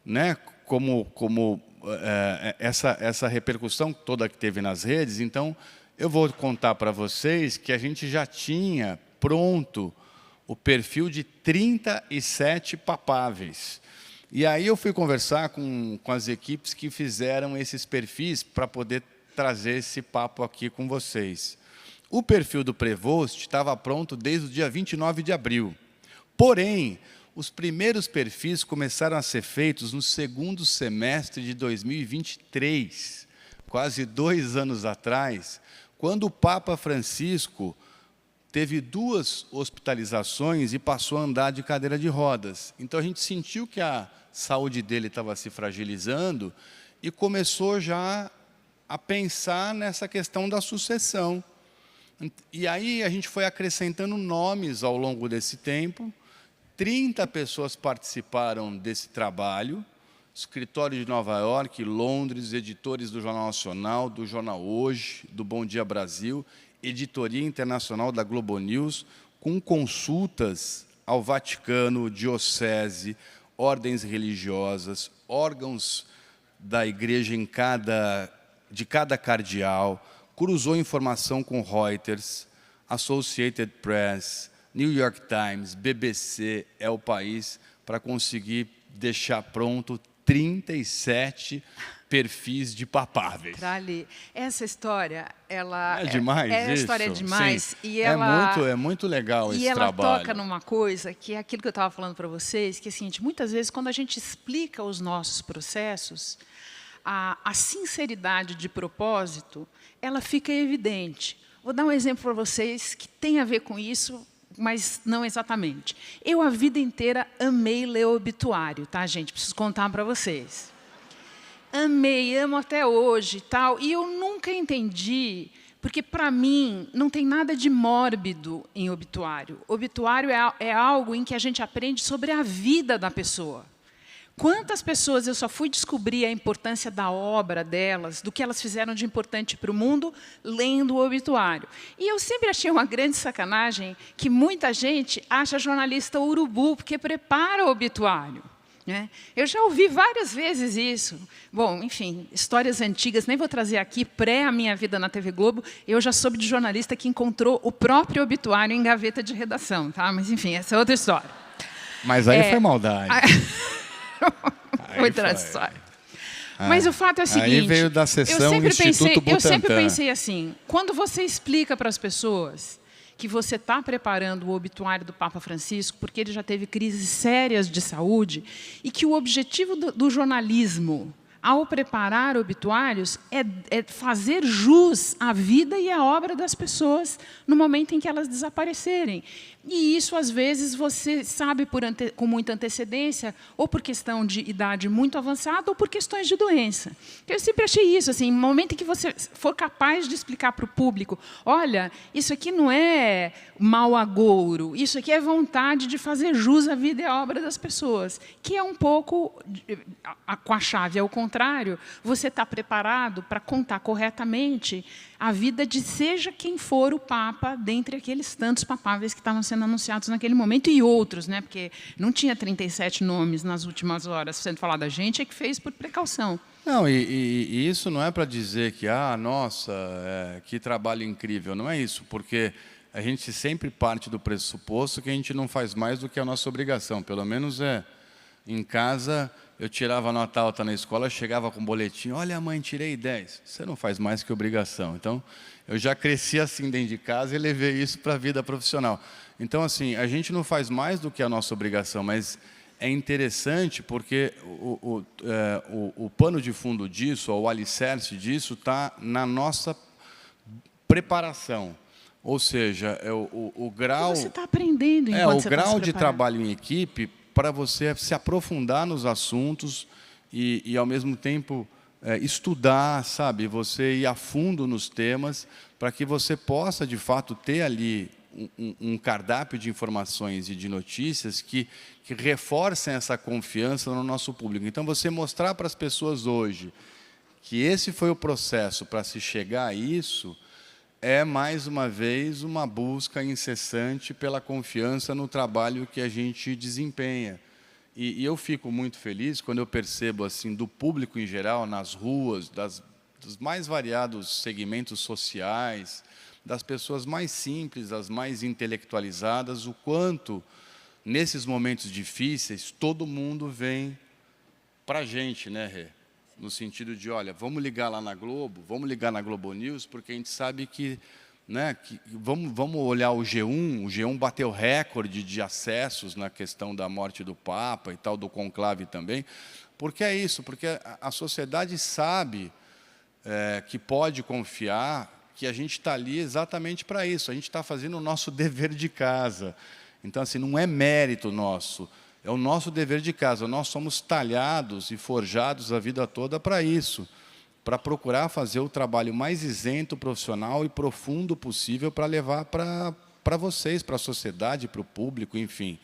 né, como essa repercussão toda que teve nas redes. Então, eu vou contar para vocês que a gente já tinha pronto o perfil de 37 papáveis. E aí eu fui conversar com as equipes que fizeram esses perfis para poder trazer esse papo aqui com vocês. O perfil do Prevost estava pronto desde o dia 29 de abril. Porém, os primeiros perfis começaram a ser feitos no segundo semestre de 2023, quase 2 anos atrás, quando o Papa Francisco teve 2 hospitalizações e passou a andar de cadeira de rodas. Então, a gente sentiu que a saúde dele estava se fragilizando e começou já a pensar nessa questão da sucessão. E aí a gente foi acrescentando nomes ao longo desse tempo. 30 pessoas participaram desse trabalho, escritório de Nova York, Londres, editores do Jornal Nacional, do Jornal Hoje, do Bom Dia Brasil, editoria internacional da Globo News, com consultas ao Vaticano, diocese, ordens religiosas, órgãos da igreja de cada cardeal, cruzou informação com Reuters, Associated Press, New York Times, BBC, É o País, para conseguir deixar pronto 37 perfis de papáveis. Trali, essa história, ela é demais a isso? história é demais. Sim. E ela, é muito legal esse trabalho. E ela trabalho. toca numa coisa que é aquilo que eu estava falando para vocês, que é o seguinte, muitas vezes, quando a gente explica os nossos processos, a sinceridade de propósito, ela fica evidente. Vou dar um exemplo para vocês que tem a ver com isso, mas não exatamente. Eu, a vida inteira, amei ler obituário, tá, gente? Preciso contar para vocês. Amei, amo até hoje, tal. E eu nunca entendi, porque, para mim, não tem nada de mórbido em obituário. Obituário é algo em que a gente aprende sobre a vida da pessoa. Quantas pessoas eu só fui descobrir a importância da obra delas, do que elas fizeram de importante para o mundo, lendo o obituário. E eu sempre achei uma grande sacanagem que muita gente acha jornalista urubu, porque prepara o obituário. Né? Eu já ouvi várias vezes isso. Bom, enfim, histórias antigas, nem vou trazer aqui, pré a minha vida na TV Globo, eu já soube de jornalista que encontrou o próprio obituário em gaveta de redação. Tá? Mas, enfim, essa é outra história. Mas aí foi maldade. Outra história. Mas o fato é o seguinte, aí veio da sessão Instituto Butantan. Eu sempre pensei assim, quando você explica para as pessoas que você está preparando o obituário do Papa Francisco, porque ele já teve crises sérias de saúde, e que o objetivo do jornalismo, ao preparar obituários, é fazer jus à vida e à obra das pessoas no momento em que elas desaparecerem. E isso, às vezes, você sabe com muita antecedência, ou por questão de idade muito avançada, ou por questões de doença. Eu sempre achei isso, assim, no momento em que você for capaz de explicar para o público, olha, isso aqui não é mau agouro, isso aqui é vontade de fazer jus à vida e à obra das pessoas, que é um pouco, com a chave ao contrário, você está preparado para contar corretamente a vida de seja quem for o Papa, dentre aqueles tantos papáveis que estavam sendo anunciados naquele momento, e outros, né? Porque não tinha 37 nomes nas últimas horas sendo falado, a gente é que fez por precaução. Não, e isso não é para dizer que, nossa, que trabalho incrível, não é isso, porque a gente sempre parte do pressuposto que a gente não faz mais do que a nossa obrigação, pelo menos em casa. Eu tirava nota alta na escola, chegava com um boletim, olha, mãe, tirei 10. Você não faz mais que obrigação. Então, eu já cresci assim dentro de casa e levei isso para a vida profissional. Então, assim, a gente não faz mais do que a nossa obrigação, mas é interessante porque o pano de fundo disso, ou o alicerce disso, está na nossa preparação. Ou seja, o grau... Você está aprendendo enquanto você está se preparando. O grau de trabalho em equipe para você se aprofundar nos assuntos e ao mesmo tempo, estudar, sabe? Você ir a fundo nos temas para que você possa, de fato, ter ali um cardápio de informações e de notícias que reforcem essa confiança no nosso público. Então, você mostrar para as pessoas hoje que esse foi o processo para se chegar a isso é, mais uma vez, uma busca incessante pela confiança no trabalho que a gente desempenha. E eu fico muito feliz quando eu percebo, assim, do público em geral, nas ruas, dos mais variados segmentos sociais, das pessoas mais simples, as mais intelectualizadas, o quanto, nesses momentos difíceis, todo mundo vem para a gente, né, Rê? No sentido de, olha, vamos ligar lá na Globo, vamos ligar na Globo News, porque a gente sabe que, né, vamos olhar o G1 bateu recorde de acessos na questão da morte do Papa e tal, do conclave também, porque é isso, porque a sociedade sabe que pode confiar que a gente está ali exatamente para isso, a gente está fazendo o nosso dever de casa. Então, assim, não é mérito nosso, é o nosso dever de casa. Nós somos talhados e forjados a vida toda para isso, para procurar fazer o trabalho mais isento, profissional e profundo possível para levar para vocês, para a sociedade, para o público, enfim.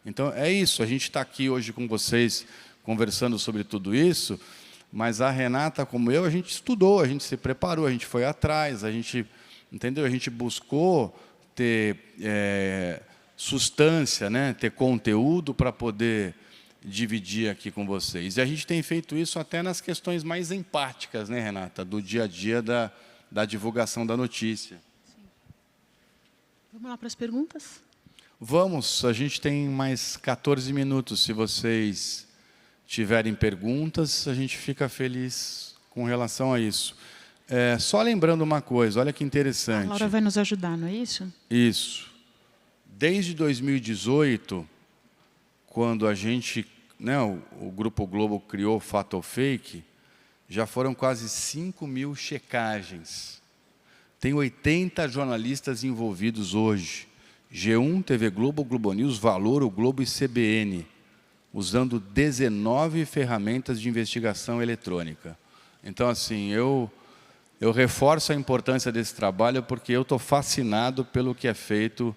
Então, é isso. A gente está aqui hoje com vocês, conversando sobre tudo isso, mas a Renata, como eu, a gente estudou, a gente se preparou, a gente foi atrás, a gente, entendeu? A gente buscou ter... substância, né? Ter conteúdo para poder dividir aqui com vocês. E a gente tem feito isso até nas questões mais empáticas, né, Renata? Do dia a dia da divulgação da notícia. Sim. Vamos lá para as perguntas? Vamos, a gente tem mais 14 minutos. Se vocês tiverem perguntas, a gente fica feliz com relação a isso. Só lembrando uma coisa, olha que interessante. A Laura vai nos ajudar, não é isso? Isso. Desde 2018, quando a gente, né, o Grupo Globo criou o Fato ou Fake, já foram quase 5.000 checagens. Tem 80 jornalistas envolvidos hoje. G1, TV Globo, Globo News, Valor, o Globo e CBN, usando 19 ferramentas de investigação eletrônica. Então, assim, eu reforço a importância desse trabalho porque eu estou fascinado pelo que é feito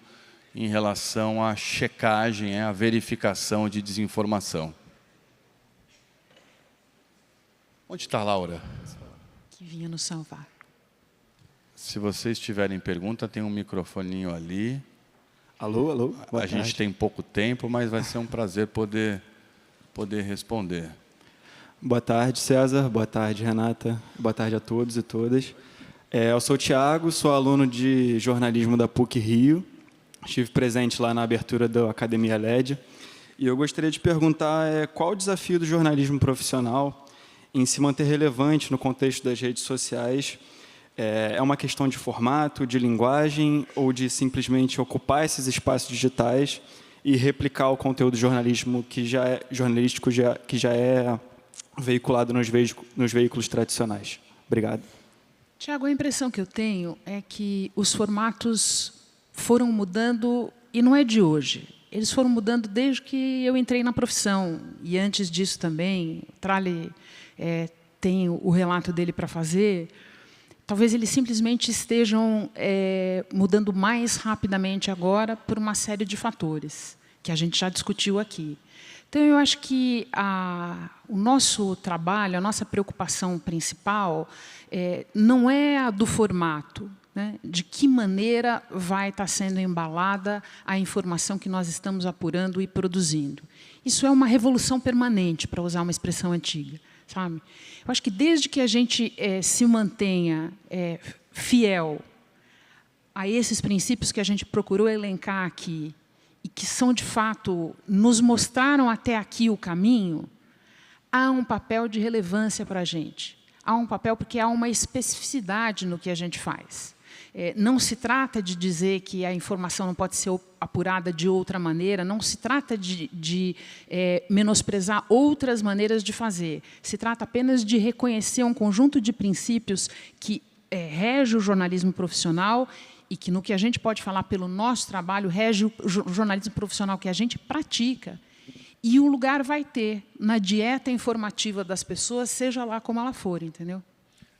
em relação à checagem, à verificação de desinformação. Onde está a Laura? Que vinha nos salvar. Se vocês tiverem pergunta, tem um microfoninho ali. Alô, alô. Boa tarde. Gente tem pouco tempo, mas vai ser um prazer poder responder. Boa tarde, César. Boa tarde, Renata. Boa tarde a todos e todas. Eu sou o Thiago, sou aluno de jornalismo da PUC Rio. Estive presente lá na abertura da Academia LED. E eu gostaria de perguntar qual o desafio do jornalismo profissional em se manter relevante no contexto das redes sociais. É uma questão de formato, de linguagem, ou de simplesmente ocupar esses espaços digitais e replicar o conteúdo jornalístico que já é veiculado nos veículos tradicionais? Obrigado. Tiago, a impressão que eu tenho é que os formatos foram mudando, e não é de hoje. Eles foram mudando desde que eu entrei na profissão. E antes disso também, o Tralli tem o relato dele para fazer. Talvez eles simplesmente estejam mudando mais rapidamente agora por uma série de fatores que a gente já discutiu aqui. Então, eu acho que o nosso trabalho, a nossa preocupação principal não é a do formato, né? De que maneira vai estar sendo embalada a informação que nós estamos apurando e produzindo. Isso é uma revolução permanente, para usar uma expressão antiga. Sabe? Eu acho que desde que a gente se mantenha fiel a esses princípios que a gente procurou elencar aqui, e que são, de fato, nos mostraram até aqui o caminho, há um papel de relevância para a gente. Há um papel porque há uma especificidade no que a gente faz. Não se trata de dizer que a informação não pode ser apurada de outra maneira, não se trata de menosprezar outras maneiras de fazer. Se trata apenas de reconhecer um conjunto de princípios que rege o jornalismo profissional e que, no que a gente pode falar pelo nosso trabalho, rege o jornalismo profissional que a gente pratica. E o lugar vai ter na dieta informativa das pessoas, seja lá como ela for, entendeu?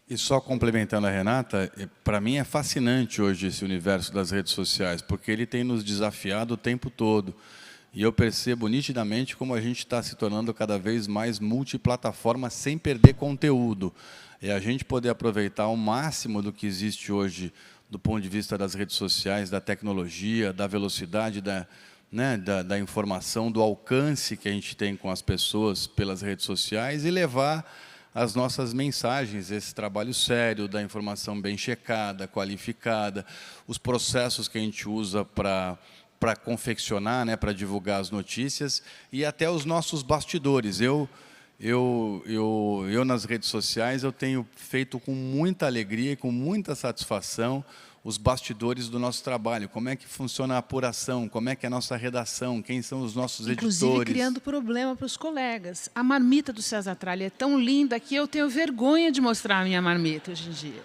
E só complementando a Renata, para mim é fascinante hoje esse universo das redes sociais, porque ele tem nos desafiado o tempo todo. E eu percebo nitidamente como a gente está se tornando cada vez mais multiplataforma sem perder conteúdo. É a gente poder aproveitar o máximo do que existe hoje do ponto de vista das redes sociais, da tecnologia, da velocidade da informação, do alcance que a gente tem com as pessoas pelas redes sociais e levar as nossas mensagens, esse trabalho sério da informação bem checada, qualificada, os processos que a gente usa para confeccionar, para divulgar as notícias e até os nossos bastidores. Eu nas redes sociais eu tenho feito com muita alegria e com muita satisfação os bastidores do nosso trabalho, como é que funciona a apuração, como é que é a nossa redação, quem são os nossos editores. Inclusive criando problema para os colegas. A marmita do César Tralli é tão linda que eu tenho vergonha de mostrar a minha marmita hoje em dia.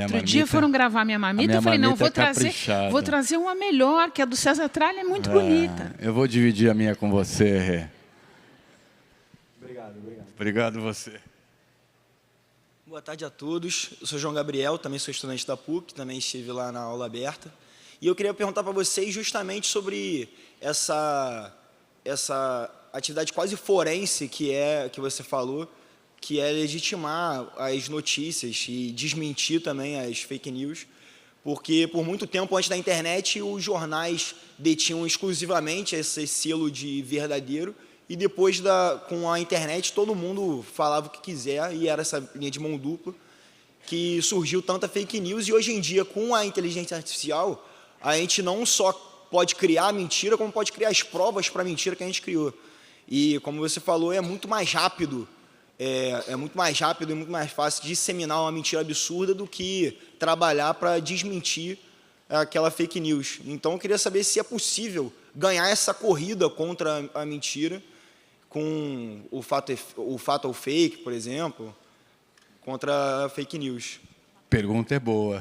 Outro dia foram gravar a minha marmita, eu falei, não, vou trazer uma melhor, que a do César Tralli é muito bonita. Eu vou dividir a minha com você, Rê. Obrigado. Obrigado você. Boa tarde a todos. Eu sou João Gabriel, também sou estudante da PUC, também estive lá na aula aberta. E eu queria perguntar para vocês justamente sobre essa atividade quase forense que você falou, que é legitimar as notícias e desmentir também as fake news, porque por muito tempo antes da internet os jornais detinham exclusivamente esse selo de verdadeiro, e depois, com a internet, todo mundo falava o que quiser, e era essa linha de mão dupla, que surgiu tanta fake news. E hoje em dia, com a inteligência artificial, a gente não só pode criar a mentira, como pode criar as provas para a mentira que a gente criou. E, como você falou, é muito mais rápido é muito mais rápido e muito mais fácil disseminar uma mentira absurda do que trabalhar para desmentir aquela fake news. Então, eu queria saber se é possível ganhar essa corrida contra a mentira com o fato ou fake, por exemplo, contra a fake news. Pergunta é boa.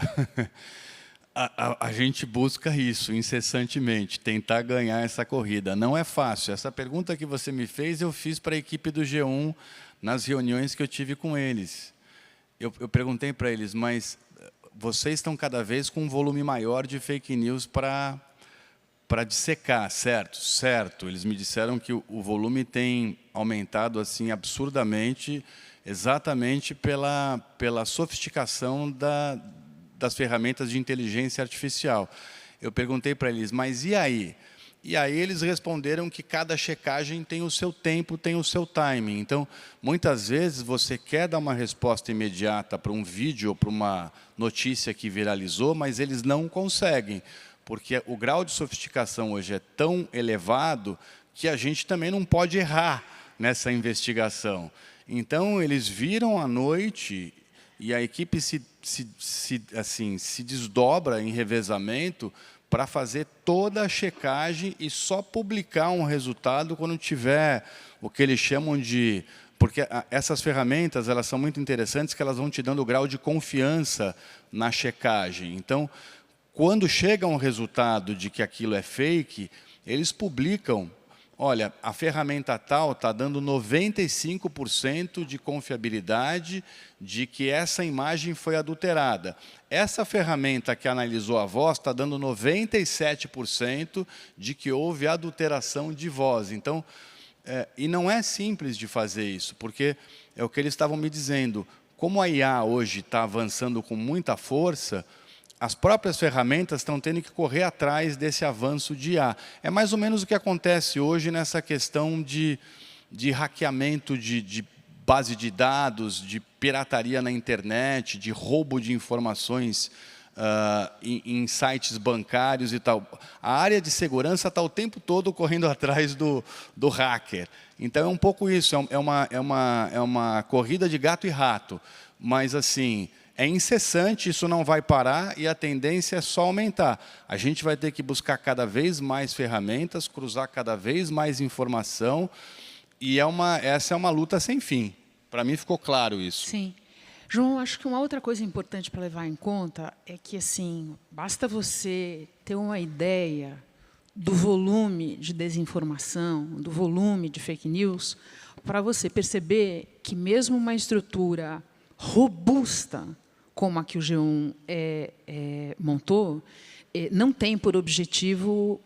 A gente busca isso incessantemente, tentar ganhar essa corrida. Não é fácil. Essa pergunta que você me fez, eu fiz para a equipe do G1 nas reuniões que eu tive com eles. Eu perguntei para eles, mas vocês estão cada vez com um volume maior de fake news para dissecar, certo? Certo. Eles me disseram que o volume tem aumentado assim absurdamente, exatamente pela sofisticação das ferramentas de inteligência artificial. Eu perguntei para eles, mas e aí? E aí eles responderam que cada checagem tem o seu tempo, tem o seu timing. Então, muitas vezes você quer dar uma resposta imediata para um vídeo ou para uma notícia que viralizou, mas eles não conseguem, porque o grau de sofisticação hoje é tão elevado que a gente também não pode errar nessa investigação. Então, eles viram à noite e a equipe se desdobra em revezamento para fazer toda a checagem e só publicar um resultado quando tiver o que eles chamam de... Porque essas ferramentas elas são muito interessantes, que elas vão te dando grau de confiança na checagem. Então, quando chega um resultado de que aquilo é fake, eles publicam, olha, a ferramenta tal está dando 95% de confiabilidade de que essa imagem foi adulterada. Essa ferramenta que analisou a voz está dando 97% de que houve adulteração de voz. Então, e não é simples de fazer isso, porque é o que eles estavam me dizendo. Como a IA hoje está avançando com muita força, as próprias ferramentas estão tendo que correr atrás desse avanço de IA. É mais ou menos o que acontece hoje nessa questão de hackeamento de base de dados, de pirataria na internet, de roubo de informações em sites bancários e tal. A área de segurança está o tempo todo correndo atrás do hacker. Então, é um pouco isso, é uma corrida de gato e rato. Mas, assim... é incessante, isso não vai parar e a tendência é só aumentar. A gente vai ter que buscar cada vez mais ferramentas, cruzar cada vez mais informação e essa é uma luta sem fim. Para mim ficou claro isso. Sim. João, acho que uma outra coisa importante para levar em conta é que assim, basta você ter uma ideia do volume de desinformação, do volume de fake news, para você perceber que mesmo uma estrutura robusta, como a que o G1 montou, não tem por objetivo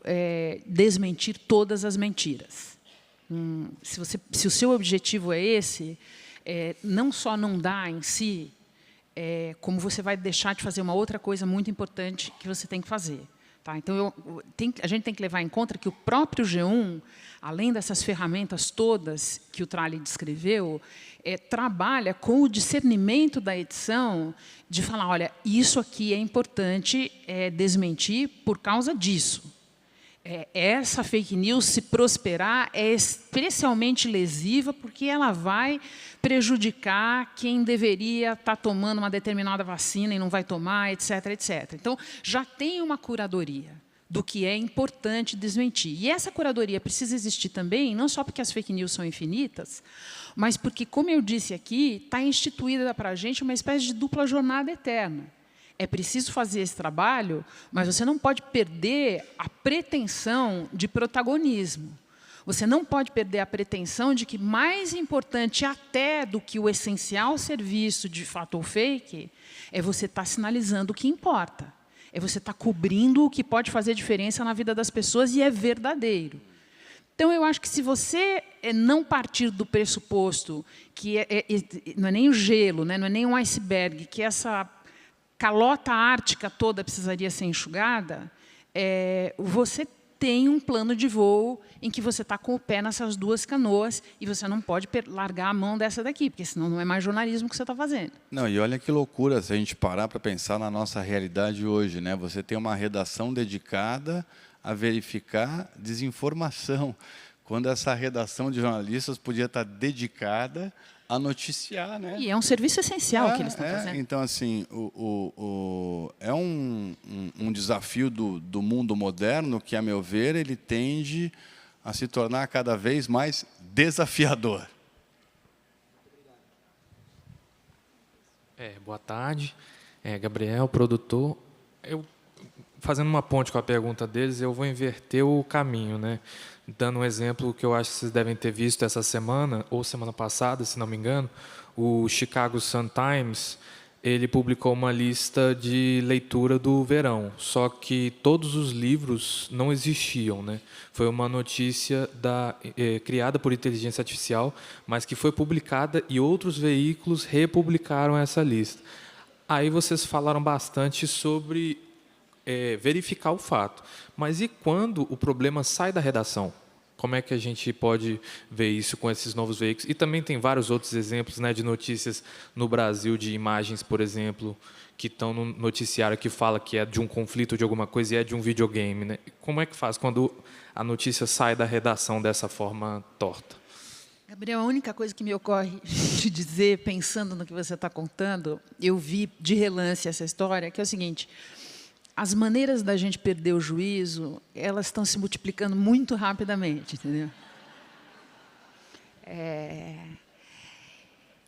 desmentir todas as mentiras. Se o seu objetivo é esse, não só não dá em si, como você vai deixar de fazer uma outra coisa muito importante que você tem que fazer. Tá? Então, a gente tem que levar em conta que o próprio G1, além dessas ferramentas todas que o Trali descreveu, trabalha com o discernimento da edição de falar, olha, isso aqui é importante desmentir por causa disso. Essa fake news, se prosperar, é especialmente lesiva porque ela vai prejudicar quem deveria estar tomando uma determinada vacina e não vai tomar, etc., etc. Então, já tem uma curadoria do que é importante desmentir. E essa curadoria precisa existir também, não só porque as fake news são infinitas, mas porque, como eu disse aqui, está instituída para a gente uma espécie de dupla jornada eterna. É preciso fazer esse trabalho, mas você não pode perder a pretensão de protagonismo. Você não pode perder a pretensão de que, mais importante até do que o essencial serviço de fato ou fake, é você estar sinalizando o que importa. É você estar cobrindo o que pode fazer diferença na vida das pessoas e é verdadeiro. Então, eu acho que se você não partir do pressuposto que não é nem o gelo, né, não é nem um iceberg, que essa calota ártica toda precisaria ser enxugada, você tem um plano de voo em que você está com o pé nessas duas canoas e você não pode largar a mão dessa daqui, porque senão não é mais jornalismo que você está fazendo. Não, e olha que loucura se a gente parar para pensar na nossa realidade hoje, né? Você tem uma redação dedicada a verificar desinformação, quando essa redação de jornalistas podia estar dedicada a noticiar, né? E é um serviço essencial que eles estão fazendo. Então, assim, é um desafio do mundo moderno que, a meu ver, ele tende a se tornar cada vez mais desafiador. Boa tarde. Gabriel, produtor. Fazendo uma ponte com a pergunta deles, eu vou inverter o caminho, né? Dando um exemplo que eu acho que vocês devem ter visto essa semana, ou semana passada, se não me engano, o Chicago Sun-Times, ele publicou uma lista de leitura do verão, só que todos os livros não existiam, né? Foi uma notícia criada por inteligência artificial, mas que foi publicada e outros veículos republicaram essa lista. Aí vocês falaram bastante sobre verificar o fato. Mas e quando o problema sai da redação? Como é que a gente pode ver isso com esses novos veículos? E também tem vários outros exemplos, né, de notícias no Brasil, de imagens, por exemplo, que estão no noticiário que fala que é de um conflito de alguma coisa e é de um videogame, né? Como é que faz quando a notícia sai da redação dessa forma torta? Gabriel, a única coisa que me ocorre de dizer, pensando no que você está contando, eu vi de relance essa história, que é o seguinte: as maneiras da gente perder o juízo, elas estão se multiplicando muito rapidamente, entendeu?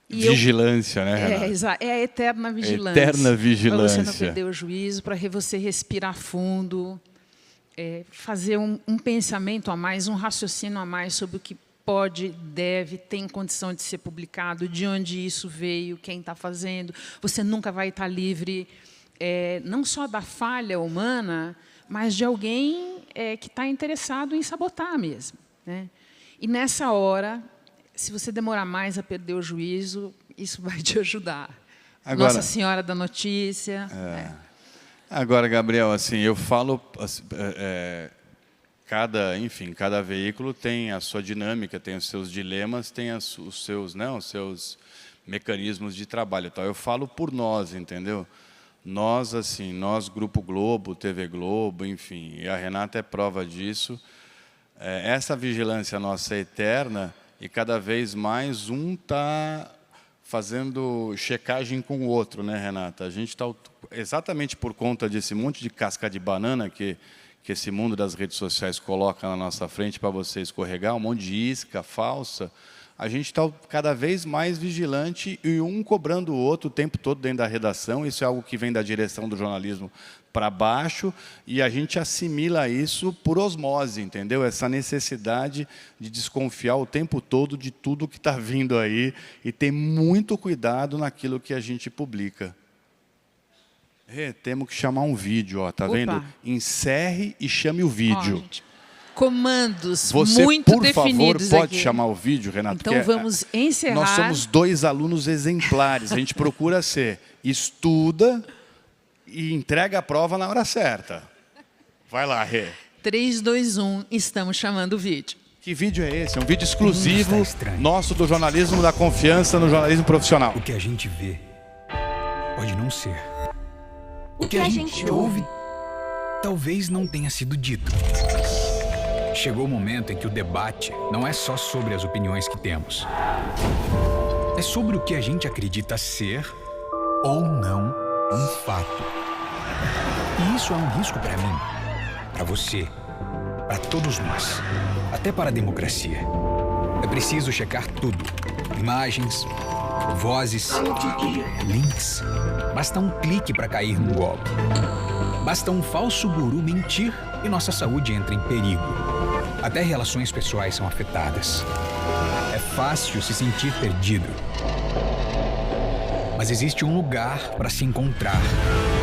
Vigilância, né, Renata? É a eterna vigilância. Eterna vigilância. Para você não perder o juízo, para você respirar fundo, fazer um pensamento a mais, um raciocínio a mais sobre o que pode, deve, tem condição de ser publicado, de onde isso veio, quem está fazendo. Você nunca vai estar livre, não só da falha humana, mas de alguém que está interessado em sabotar mesmo, né? E, nessa hora, se você demorar mais a perder o juízo, isso vai te ajudar. Agora, Nossa Senhora da Notícia. Agora, Gabriel, assim, eu falo... cada veículo tem a sua dinâmica, tem os seus dilemas, tem os seus mecanismos de trabalho. Então, eu falo por nós, entendeu? Nós, Grupo Globo, TV Globo, enfim, e a Renata é prova disso. Essa vigilância nossa é eterna e cada vez mais um está fazendo checagem com o outro, né, Renata? A gente está, exatamente por conta desse monte de casca de banana que esse mundo das redes sociais coloca na nossa frente para você escorregar, um monte de isca falsa, a gente está cada vez mais vigilante e um cobrando o outro o tempo todo dentro da redação. Isso é algo que vem da direção do jornalismo para baixo e a gente assimila isso por osmose, entendeu? Essa necessidade de desconfiar o tempo todo de tudo que está vindo aí e ter muito cuidado naquilo que a gente publica. Temos que chamar um vídeo, ó, tá vendo? Encerre e chame o vídeo. Comandos você, muito por definidos favor, pode aqui. chamar o vídeo, Renato? Então vamos encerrar. Nós somos 2 alunos exemplares. A gente procura ser, estuda e entrega a prova na hora certa. Vai lá, Rê. 3, 2, 1, estamos chamando o vídeo. Que vídeo é esse? É um vídeo exclusivo nosso do jornalismo da confiança no jornalismo profissional. O que a gente vê pode não ser. O que a gente ouve talvez não tenha sido dito. Chegou o momento em que o debate não é só sobre as opiniões que temos. É sobre o que a gente acredita ser ou não um fato. E isso é um risco para mim, para você, para todos nós, até para a democracia. É preciso checar tudo. Imagens, vozes, links. Basta um clique para cair num golpe. Basta um falso guru mentir e nossa saúde entra em perigo. Até relações pessoais são afetadas. É fácil se sentir perdido. Mas existe um lugar para se encontrar.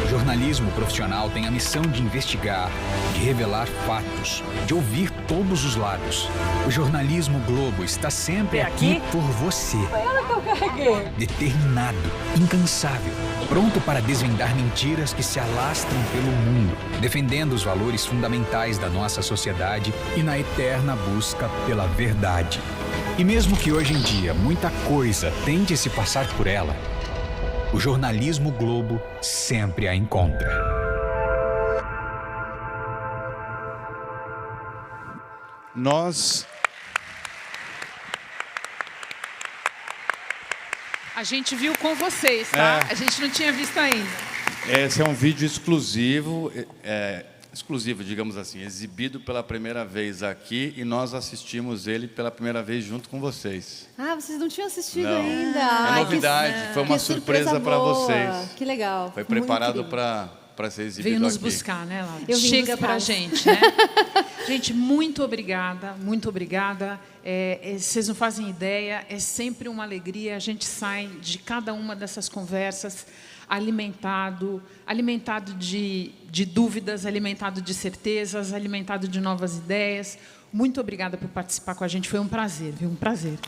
O jornalismo profissional tem a missão de investigar, de revelar fatos, de ouvir todos os lados. O jornalismo Globo está sempre aqui por você. Foi ela que eu carreguei. Determinado, incansável, pronto para desvendar mentiras que se alastram pelo mundo, defendendo os valores fundamentais da nossa sociedade e na eterna busca pela verdade. E mesmo que hoje em dia muita coisa tente se passar por ela, o jornalismo Globo sempre a encontra. Nós A gente viu com vocês, tá? A gente não tinha visto ainda. Esse é um vídeo exclusivo, digamos assim, exibido pela primeira vez aqui, e nós assistimos ele pela primeira vez junto com vocês. Ah, vocês não tinham assistido Não. ainda. É novidade, foi uma surpresa para vocês. Que legal. Foi preparado para ser exibido Veio nos aqui. buscar, né, Laura? Eu vim Chega buscar. pra gente, né? Gente, muito obrigada, muito obrigada. Vocês não fazem ideia, é sempre uma alegria. A gente sai de cada uma dessas conversas alimentado de dúvidas, alimentado de certezas, alimentado de novas ideias. Muito obrigada por participar com a gente, foi um prazer, viu? Um prazer.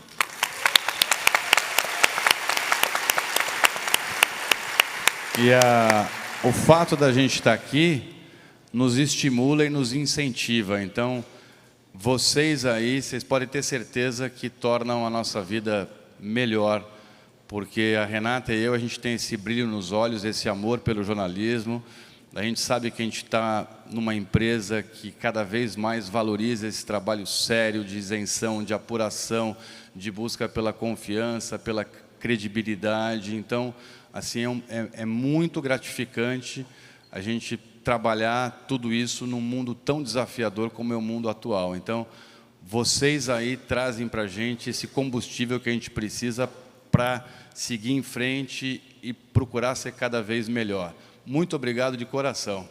E o fato da gente estar aqui nos estimula e nos incentiva. Então, vocês aí, vocês podem ter certeza que tornam a nossa vida melhor, porque a Renata e eu, a gente tem esse brilho nos olhos, esse amor pelo jornalismo. A gente sabe que a gente está numa empresa que cada vez mais valoriza esse trabalho sério de isenção, de apuração, de busca pela confiança, pela credibilidade. Então, assim, é muito gratificante a gente trabalhar tudo isso num mundo tão desafiador como é o mundo atual. Então, vocês aí trazem para a gente esse combustível que a gente precisa para seguir em frente e procurar ser cada vez melhor. Muito obrigado de coração.